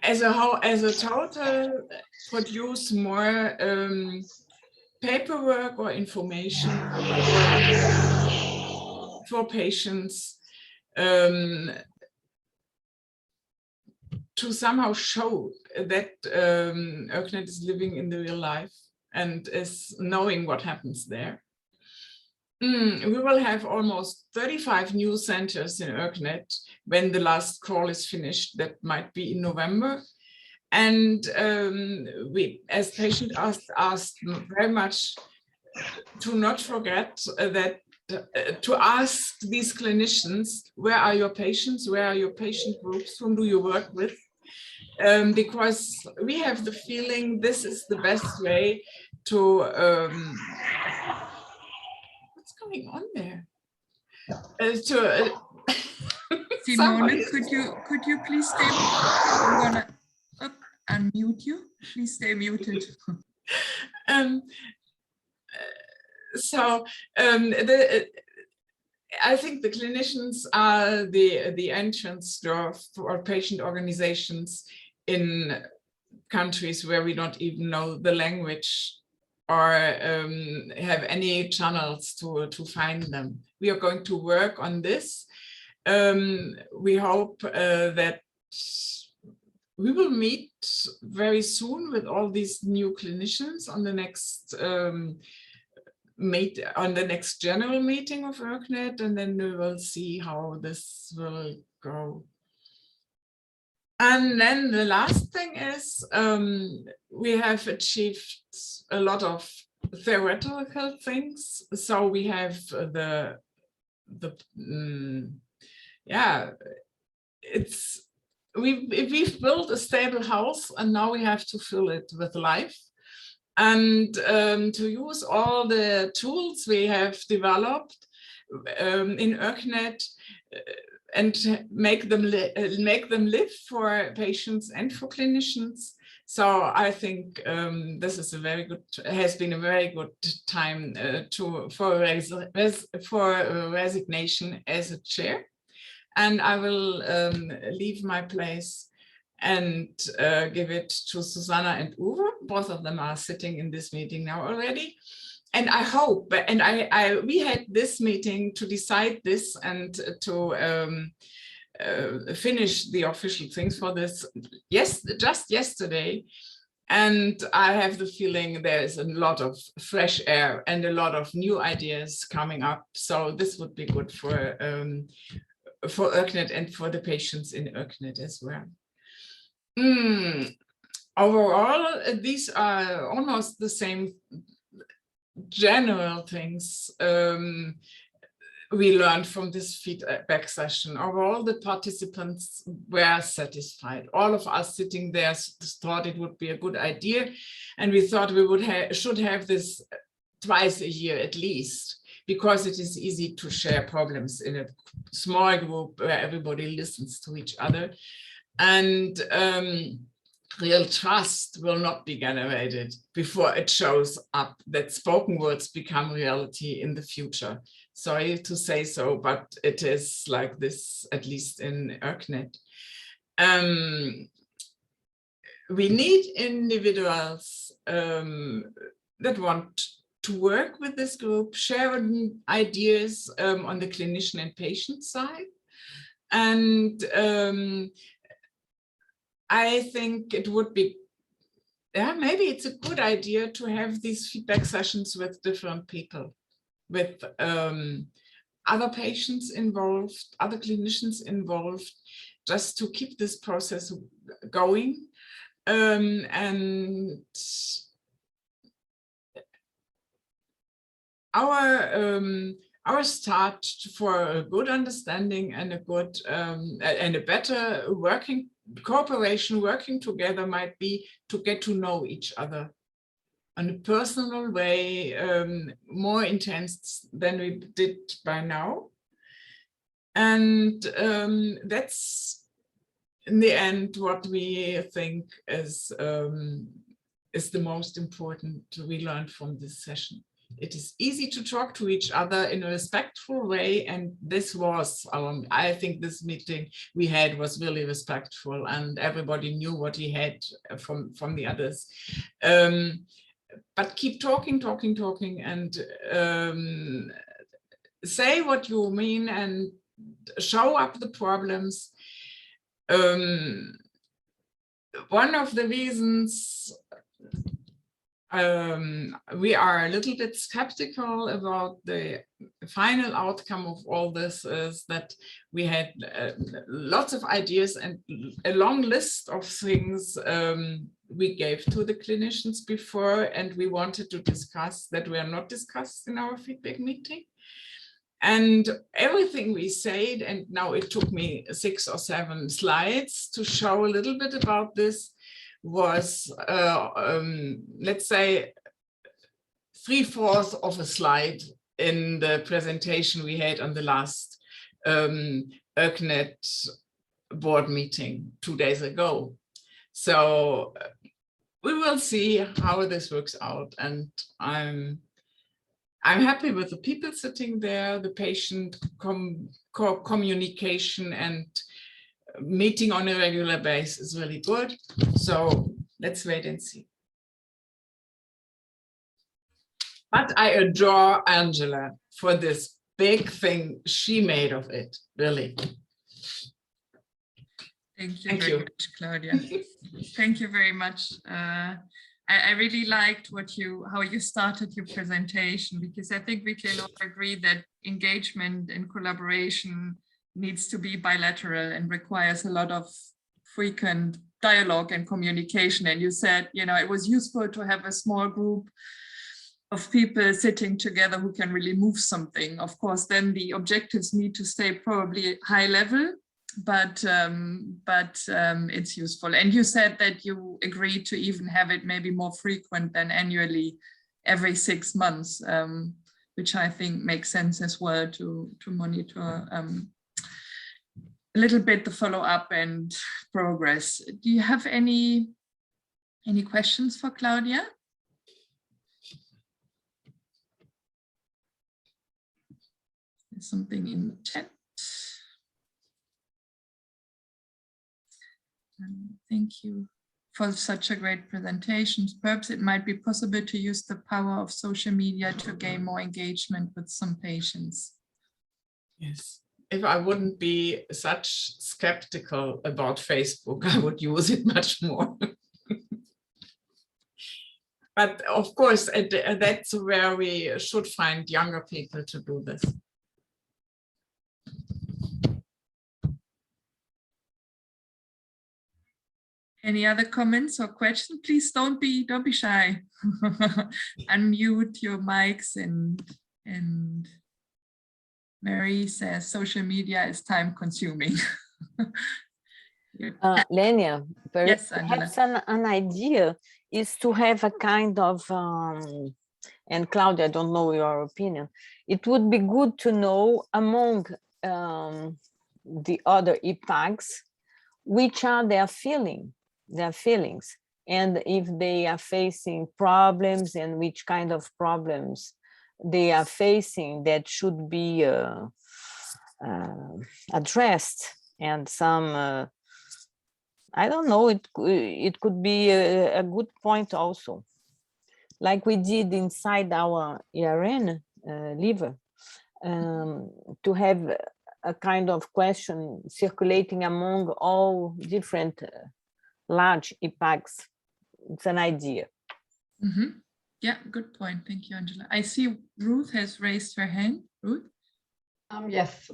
as a total, produce more paperwork or information for patients to somehow show that ERCnet is living in the real life and is knowing what happens there. We will have almost 35 new centers in ERCnet when the last call is finished. That might be in November. And we, as patients, asked very much to not forget that to ask these clinicians, where are your patients? Where are your patient groups? Whom do you work with? Because we have the feeling this is the best way to what's going on there? Simone, could you please stay? I'm gonna unmute you. Please stay muted. I think the clinicians are the entrance door for patient organizations in countries where we don't even know the language or have any channels to find them. We are going to work on this. We hope that we will meet very soon with all these new clinicians on the next general meeting of ERCnet, and then we will see how this will go. And then the last thing is we have achieved a lot of theoretical things. So we have we've built a stable house, and now we have to fill it with life. And to use all the tools we have developed in ERCnet and make them live for patients and for clinicians. So I think this is has been a very good time for resignation as a chair. And I will leave my place and give it to Susanna and Uwe. Both of them are sitting in this meeting now already. And I hope, and we had this meeting to decide this and to finish the official things for this just yesterday. And I have the feeling there's a lot of fresh air and a lot of new ideas coming up. So this would be good for ERCnet and for the patients in ERCnet as well. Overall, these are almost the same general things we learned from this feedback session. Overall, the participants were satisfied. All of us sitting there thought it would be a good idea, and we thought we should have this twice a year at least, because it is easy to share problems in a small group where everybody listens to each other, and real trust will not be generated before it shows up that spoken words become reality in the future. Sorry to say so, but it is like this, at least in ERCnet. We need individuals that want to work with this group, sharing ideas on the clinician and patient side. And I think it would be, maybe it's a good idea to have these feedback sessions with different people, with other patients involved, other clinicians involved, just to keep this process going. And our start for a good understanding and a good and a better cooperation, working together, might be to get to know each other in a personal way, more intense than we did by now. And that's in the end what we think is the most important we learned from this session. It is easy to talk to each other in a respectful way, and this was I think this meeting we had was really respectful, and everybody knew what he had from the others. But keep talking, and say what you mean and show up the problems. One of the reasons we are a little bit skeptical about the final outcome of all this is that we had lots of ideas and a long list of things we gave to the clinicians before, and we wanted to discuss that were not discussed in our feedback meeting. And everything we said, and now it took me 6 or 7 slides to show a little bit about this, was, let's say, 3/4 of a slide in the presentation we had on the last ERCnet board meeting 2 days ago. So we will see how this works out, and I'm happy with the people sitting there, the patient communication and meeting on a regular basis is really good. So let's wait and see. But I adore Angela for this big thing she made of it, really. Thank you very much, Claudia. Thank you very much. I really liked how you started your presentation, because I think we can all agree that engagement and collaboration needs to be bilateral and requires a lot of frequent dialogue and communication. And you said, it was useful to have a small group of people sitting together who can really move something. Of course, then the objectives need to stay probably high level, but it's useful. And you said that you agreed to even have it maybe more frequent than annually, every 6 months, which I think makes sense as well to monitor a little bit the follow-up and progress. Do you have any questions for Claudia? There's something in the chat. Thank you for such a great presentation. Perhaps it might be possible to use the power of social media to gain more engagement with some patients. Yes. If I wouldn't be such skeptical about Facebook, I would use it much more. But of course, that's where we should find younger people to do this. Any other comments or questions? Please don't be shy. Unmute your mics and Mary says social media is time consuming. Lenia, Yes, perhaps an idea is to have a kind of, and Claudia, I don't know your opinion, it would be good to know among the other ePAGs, which are their feelings, and if they are facing problems and which kind of problems they are facing that should be addressed, and some I don't know, it could be a good point also, like we did inside our ERN liver, to have a kind of question circulating among all different large ePAGs. It's an idea. Mm-hmm. Yeah, good point. Thank you, Angela. I see Ruth has raised her hand. Ruth? Yes,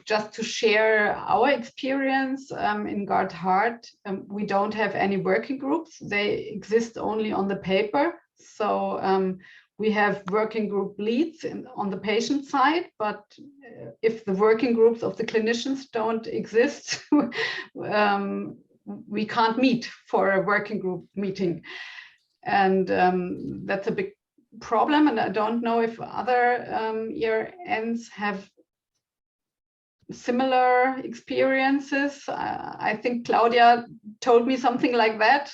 just to share our experience in Guard Heart, we don't have any working groups. They exist only on the paper. So we have working group leads on the patient side, but if the working groups of the clinicians don't exist, we can't meet for a working group meeting. And that's a big problem, and I don't know if other ERNs have similar experiences. I think Claudia told me something like that,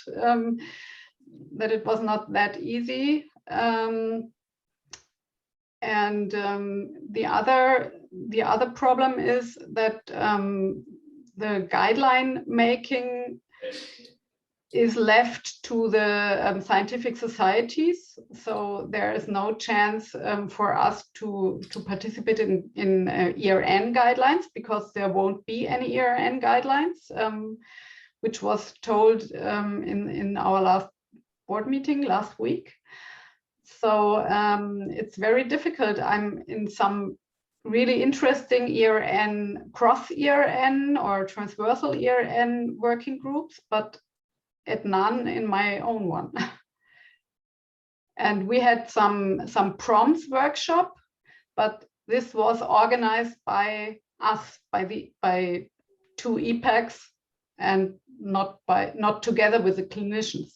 that it was not that easy. And the other problem is that the guideline making is left to the scientific societies. So there is no chance for us to participate in ERN guidelines, because there won't be any ERN guidelines, which was told in our last board meeting last week. So it's very difficult. I'm in some really interesting ERN, cross ERN or transversal ERN working groups, but at none in my own one. And we had some prompts workshop, but this was organized by us, by two ePAGs, and not together with the clinicians.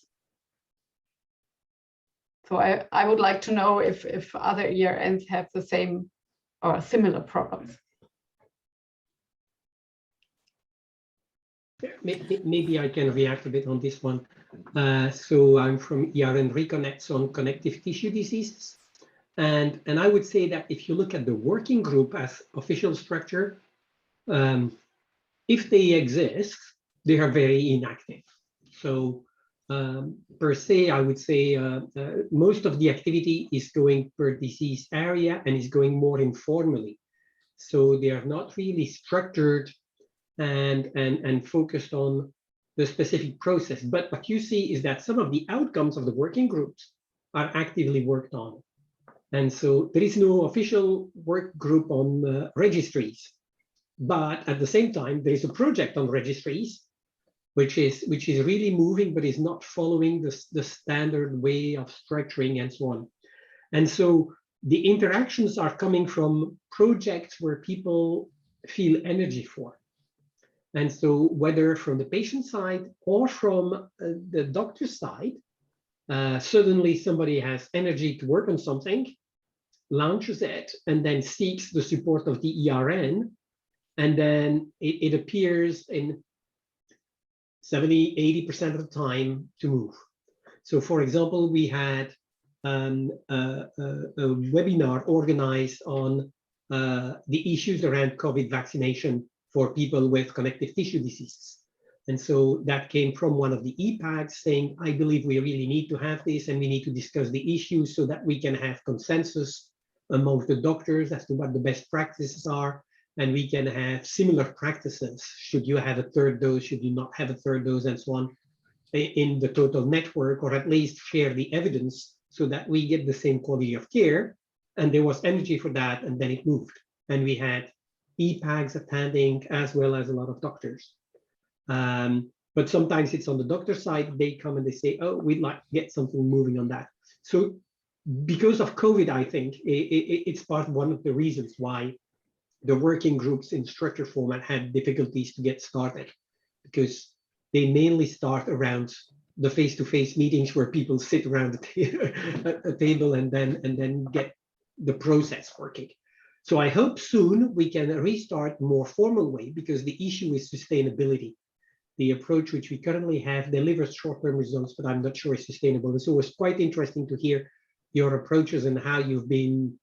So I would like to know if other ERNs have the same or similar problems. Maybe I can react a bit on this one. So I'm from ERN Reconnects on connective tissue diseases. And I would say that if you look at the working group as official structure, if they exist, they are very inactive. So per se, I would say most of the activity is going per disease area and is going more informally. So they are not really structured and focused on the specific process. But what you see is that some of the outcomes of the working groups are actively worked on. And so there is no official work group on registries. But at the same time, there is a project on registries, which is really moving, but is not following the standard way of structuring and so on. And so the interactions are coming from projects where people feel energy for. And so whether from the patient side or from the doctor side, suddenly somebody has energy to work on something, launches it, and then seeks the support of the ERN, and then it appears in 70–80% of the time to move. So for example, we had a webinar organized on the issues around COVID vaccination for people with connective tissue diseases. And so that came from one of the ePAGs saying, I believe we really need to have this, and we need to discuss the issues so that we can have consensus among the doctors as to what the best practices are, and we can have similar practices. Should you have a third dose, should you not have a third dose, and so on, in the total network, or at least share the evidence so that we get the same quality of care. And there was energy for that, and then it moved. And we had ePAGs attending as well as a lot of doctors. but sometimes it's on the doctor side. They come and they say, oh, we'd like to get something moving on that. So because of COVID, I think it's one of the reasons why the working groups in structure format had difficulties to get started, because they mainly start around the face-to-face meetings where people sit around a table and then get the process working. So I hope soon we can restart more formal way, because the issue is sustainability. The approach which we currently have delivers short-term results, but I'm not sure it's sustainable. And so it was quite interesting to hear your approaches and how you've been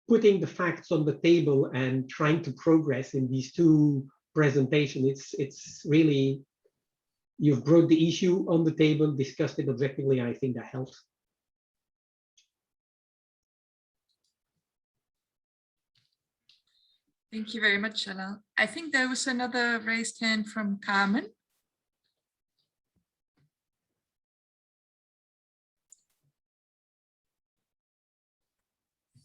putting the facts on the table and trying to progress in these two presentations. It's really, you've brought the issue on the table, discussed it objectively. I think that helps. Thank you very much, Alain. I think there was another raised hand from Carmen.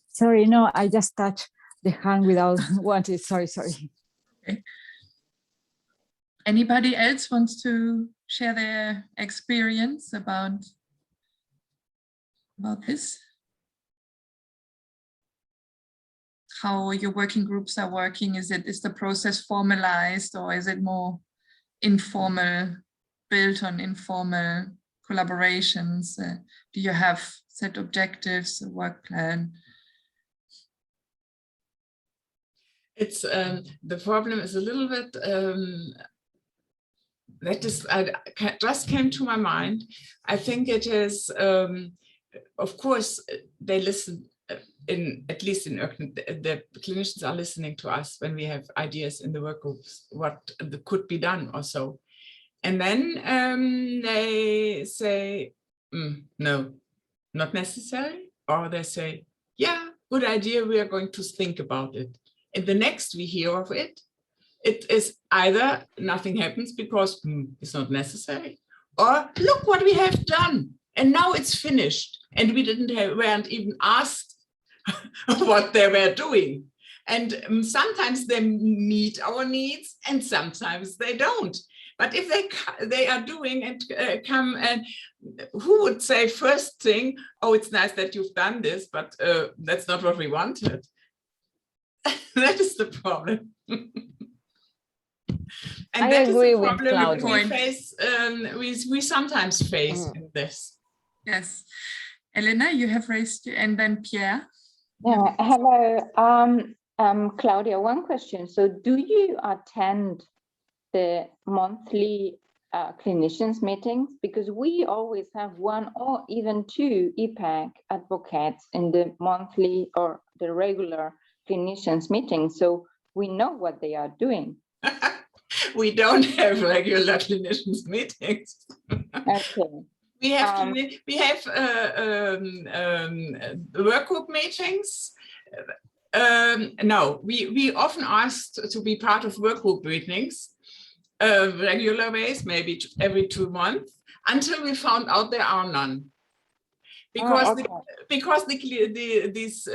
Sorry, no, I just touched the hand without wanting. Sorry. Okay. Anybody else wants to share their experience about this? How your working groups are working? Is the process formalized, or is it more informal, built on informal collaborations? Do you have set objectives, a work plan? It's the problem is a little bit that is just came to my mind. I think it is, of course, they listen. At least in the clinicians are listening to us when we have ideas in the work groups, what could be done or so. And then they say, no, not necessary. Or they say, yeah, good idea, we are going to think about it. And the next we hear of it, it is either nothing happens because it's not necessary, or look what we have done. And now it's finished. And we weren't even asked what they were doing. And sometimes they meet our needs and sometimes they don't. But if they are doing and come, and who would say first thing, oh, it's nice that you've done this, but that's not what we wanted. That is the problem. And I that agree is the with problem Claudia. we face, we sometimes face in this. Yes. Elena, you have raised, and then Pierre. Yeah, hello. Claudia, one question. So do you attend the monthly clinicians meetings? Because we always have one or even two ePAG advocates in the monthly or the regular clinicians meetings. So we know what they are doing. We don't have regular clinicians meetings. Okay. We have work group meetings. No, we often asked to be part of work group meetings, regular ways, maybe every 2 months, until we found out there are none. Because these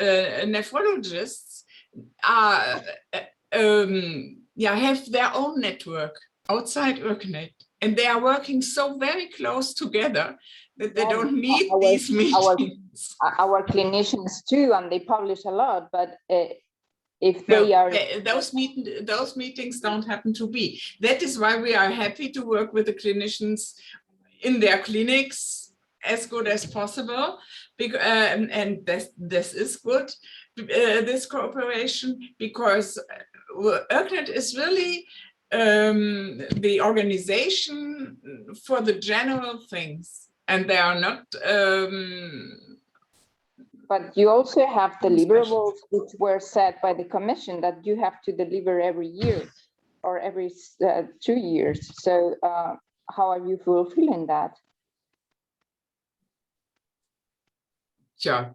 nephrologists are have their own network outside Urknet. And they are working so very close together that they don't need these meetings. Our clinicians too, and they publish a lot, but if they are... Those meetings don't happen to be. That is why we are happy to work with the clinicians in their clinics as good as possible. And this is good, this cooperation, because Urknet is really the organization for the general things, and they are not. But you also have deliverables which were set by the commission that you have to deliver every year or every 2 years. So how are you fulfilling that? Sure.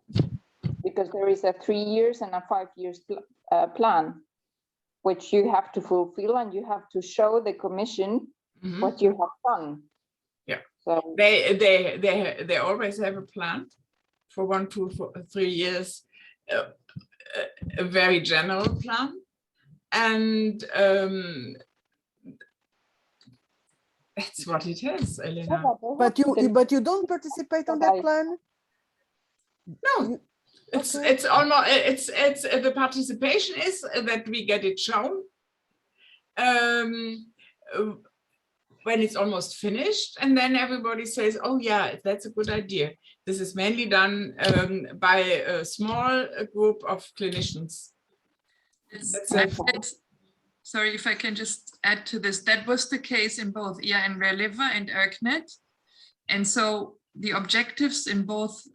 Because there is a 3 years and a 5 years plan, which you have to fulfill, and you have to show the commission what you have done. Yeah. So they always have a plan for 1, 2, 3 years, a very general plan, and That's what it is, Elena. Yeah, But you don't participate on that plan? No, it's Okay. it's almost it's the participation is that we get it shown when it's almost finished, and then everybody says, "Oh yeah, that's a good idea." This is mainly done by a small group of clinicians. Sorry if I can just add to this. That was the case in both ERN Rare Liver and ERCnet. And so the objectives in both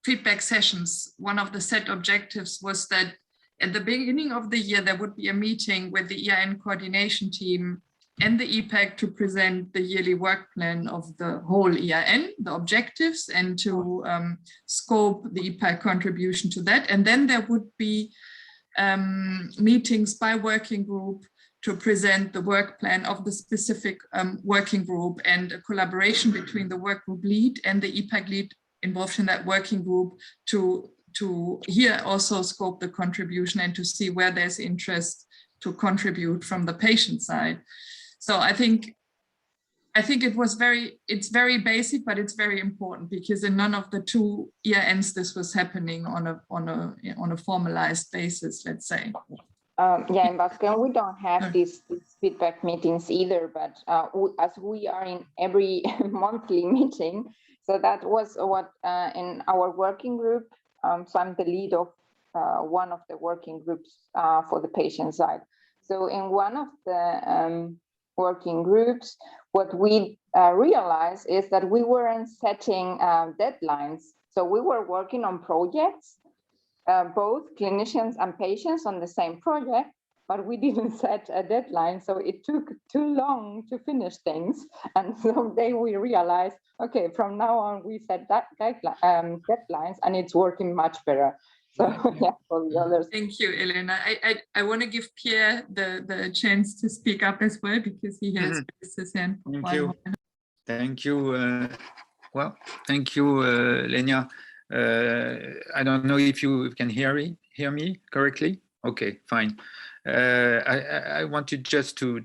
feedback sessions, one of the set objectives was that at the beginning of the year, there would be a meeting with the ERN coordination team and the ePAG to present the yearly work plan of the whole ERN, the objectives, and to scope the ePAG contribution to that. And then there would be meetings by working group to present the work plan of the specific working group, and a collaboration between the work group lead and the ePAG lead involved in that working group to here also scope the contribution and to see where there's interest to contribute from the patient side. So I think it's very basic, but it's very important, because in none of the two ERNs this was happening on a formalized basis, let's say. Yeah, in Basque, we don't have these feedback meetings either, but as we are in every monthly meeting, so that was what in our working group, so I'm the lead of one of the working groups for the patient side. So in one of the working groups, what we realized is that we weren't setting deadlines. So we were working on projects, both clinicians and patients on the same project, but we didn't set a deadline. So it took too long to finish things. And someday we realized, okay, from now on we set that deadlines, and it's working much better. So yeah, for the others. Thank you, Elena. I want to give Pierre the chance to speak up as well, because he has raised his hand. Thank you. Thank you. Well, thank you, Lenia. I don't know if you can hear me correctly. Okay, fine. I wanted just to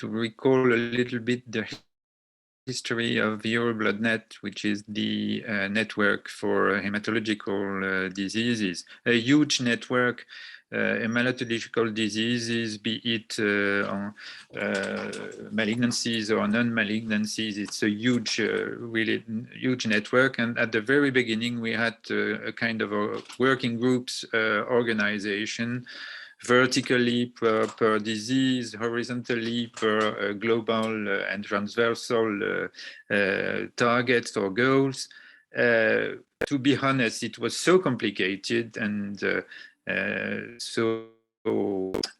recall a little bit the history of EuroBloodNet, which is the network for hematological diseases, a huge network. Hematological diseases, be it malignancies or non-malignancies, it's a huge, really huge network. And at the very beginning, we had a kind of a working groups organization, vertically per disease, horizontally per global and transversal targets or goals. To be honest, it was so complicated and so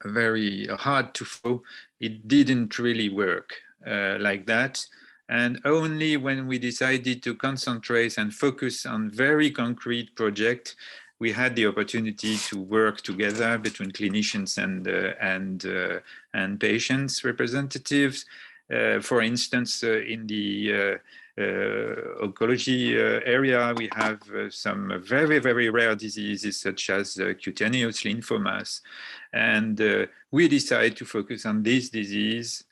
very hard to follow. It didn't really work like that. And only when we decided to concentrate and focus on very concrete projects, we had the opportunity to work together between clinicians and patients representatives. For instance, in the oncology area, we have some very, very rare diseases such as cutaneous lymphomas. And we decided to focus on this disease.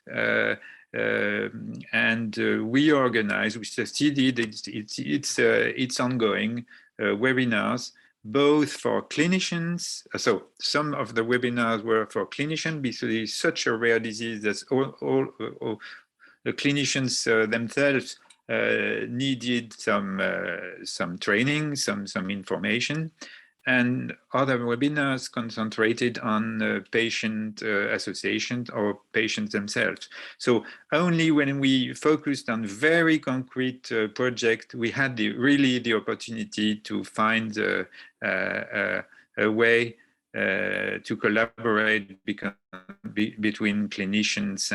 And we organized, we succeeded, it's ongoing, webinars, both for clinicians. So some of the webinars were for clinicians because it's such a rare disease that all the clinicians themselves needed some training, some information, and other webinars concentrated on patient associations or patients themselves. So only when we focused on very concrete project, we had really the opportunity to find a way to collaborate between clinicians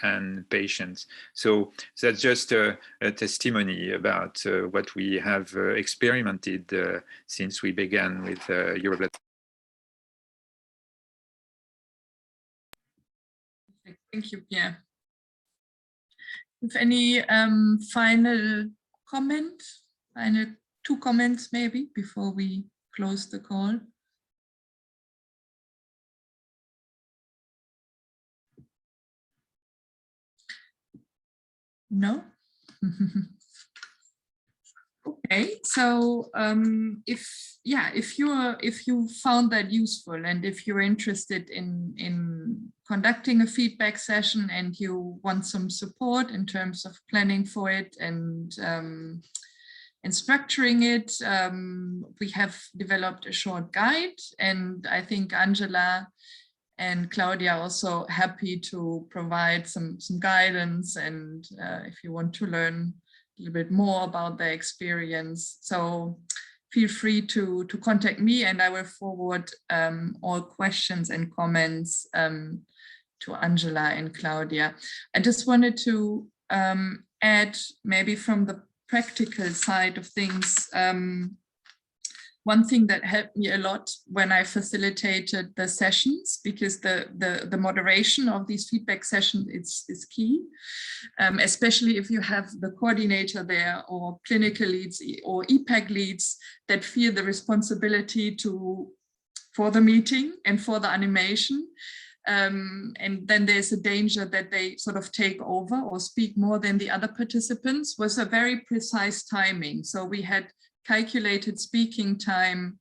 and patients. So that's just a testimony about what we have experimented since we began with EuroBlood. Thank you, Pierre. If any final comment, final 2 comments maybe before we close the call. No? Okay, so if you found that useful, and if you're interested in conducting a feedback session and you want some support in terms of planning for it and structuring it, we have developed a short guide, and I think Angela and Claudia are also happy to provide some guidance, and if you want to learn a little bit more about their experience. So feel free to contact me, and I will forward all questions and comments to Angela and Claudia. I just wanted to add, maybe from the practical side of things, one thing that helped me a lot when I facilitated the sessions, because the moderation of these feedback sessions is key, especially if you have the coordinator there, or clinical leads or ePAG leads that feel the responsibility for the meeting and for the animation. And then there's a danger that they sort of take over or speak more than the other participants. Was a very precise timing. So we had calculated speaking time.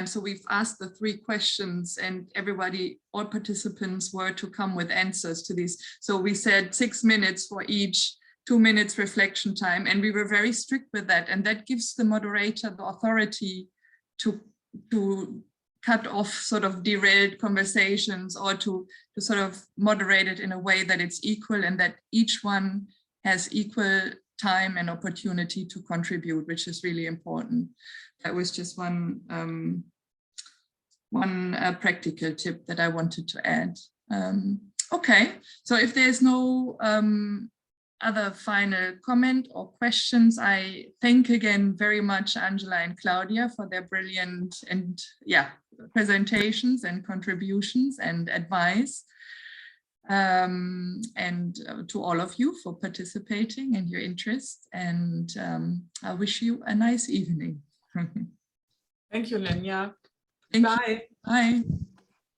So we've asked the 3 questions, and everybody, all participants were to come with answers to these. So we said 6 minutes for each, 2 minutes reflection time, and we were very strict with that. And that gives the moderator the authority to cut off sort of derailed conversations, or to sort of moderate it in a way that it's equal, and that each one has equal time and opportunity to contribute, which is really important. That was just one practical tip that I wanted to add. Okay, so if there's no other final comment or questions, I thank again very much Angela and Claudia for their brilliant and presentations and contributions and advice. And to all of you for participating and your interest, and I wish you a nice evening. Thank you, Lenya. Bye. Bye.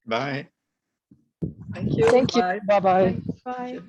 Bye. Thank you. Bye-bye. Bye.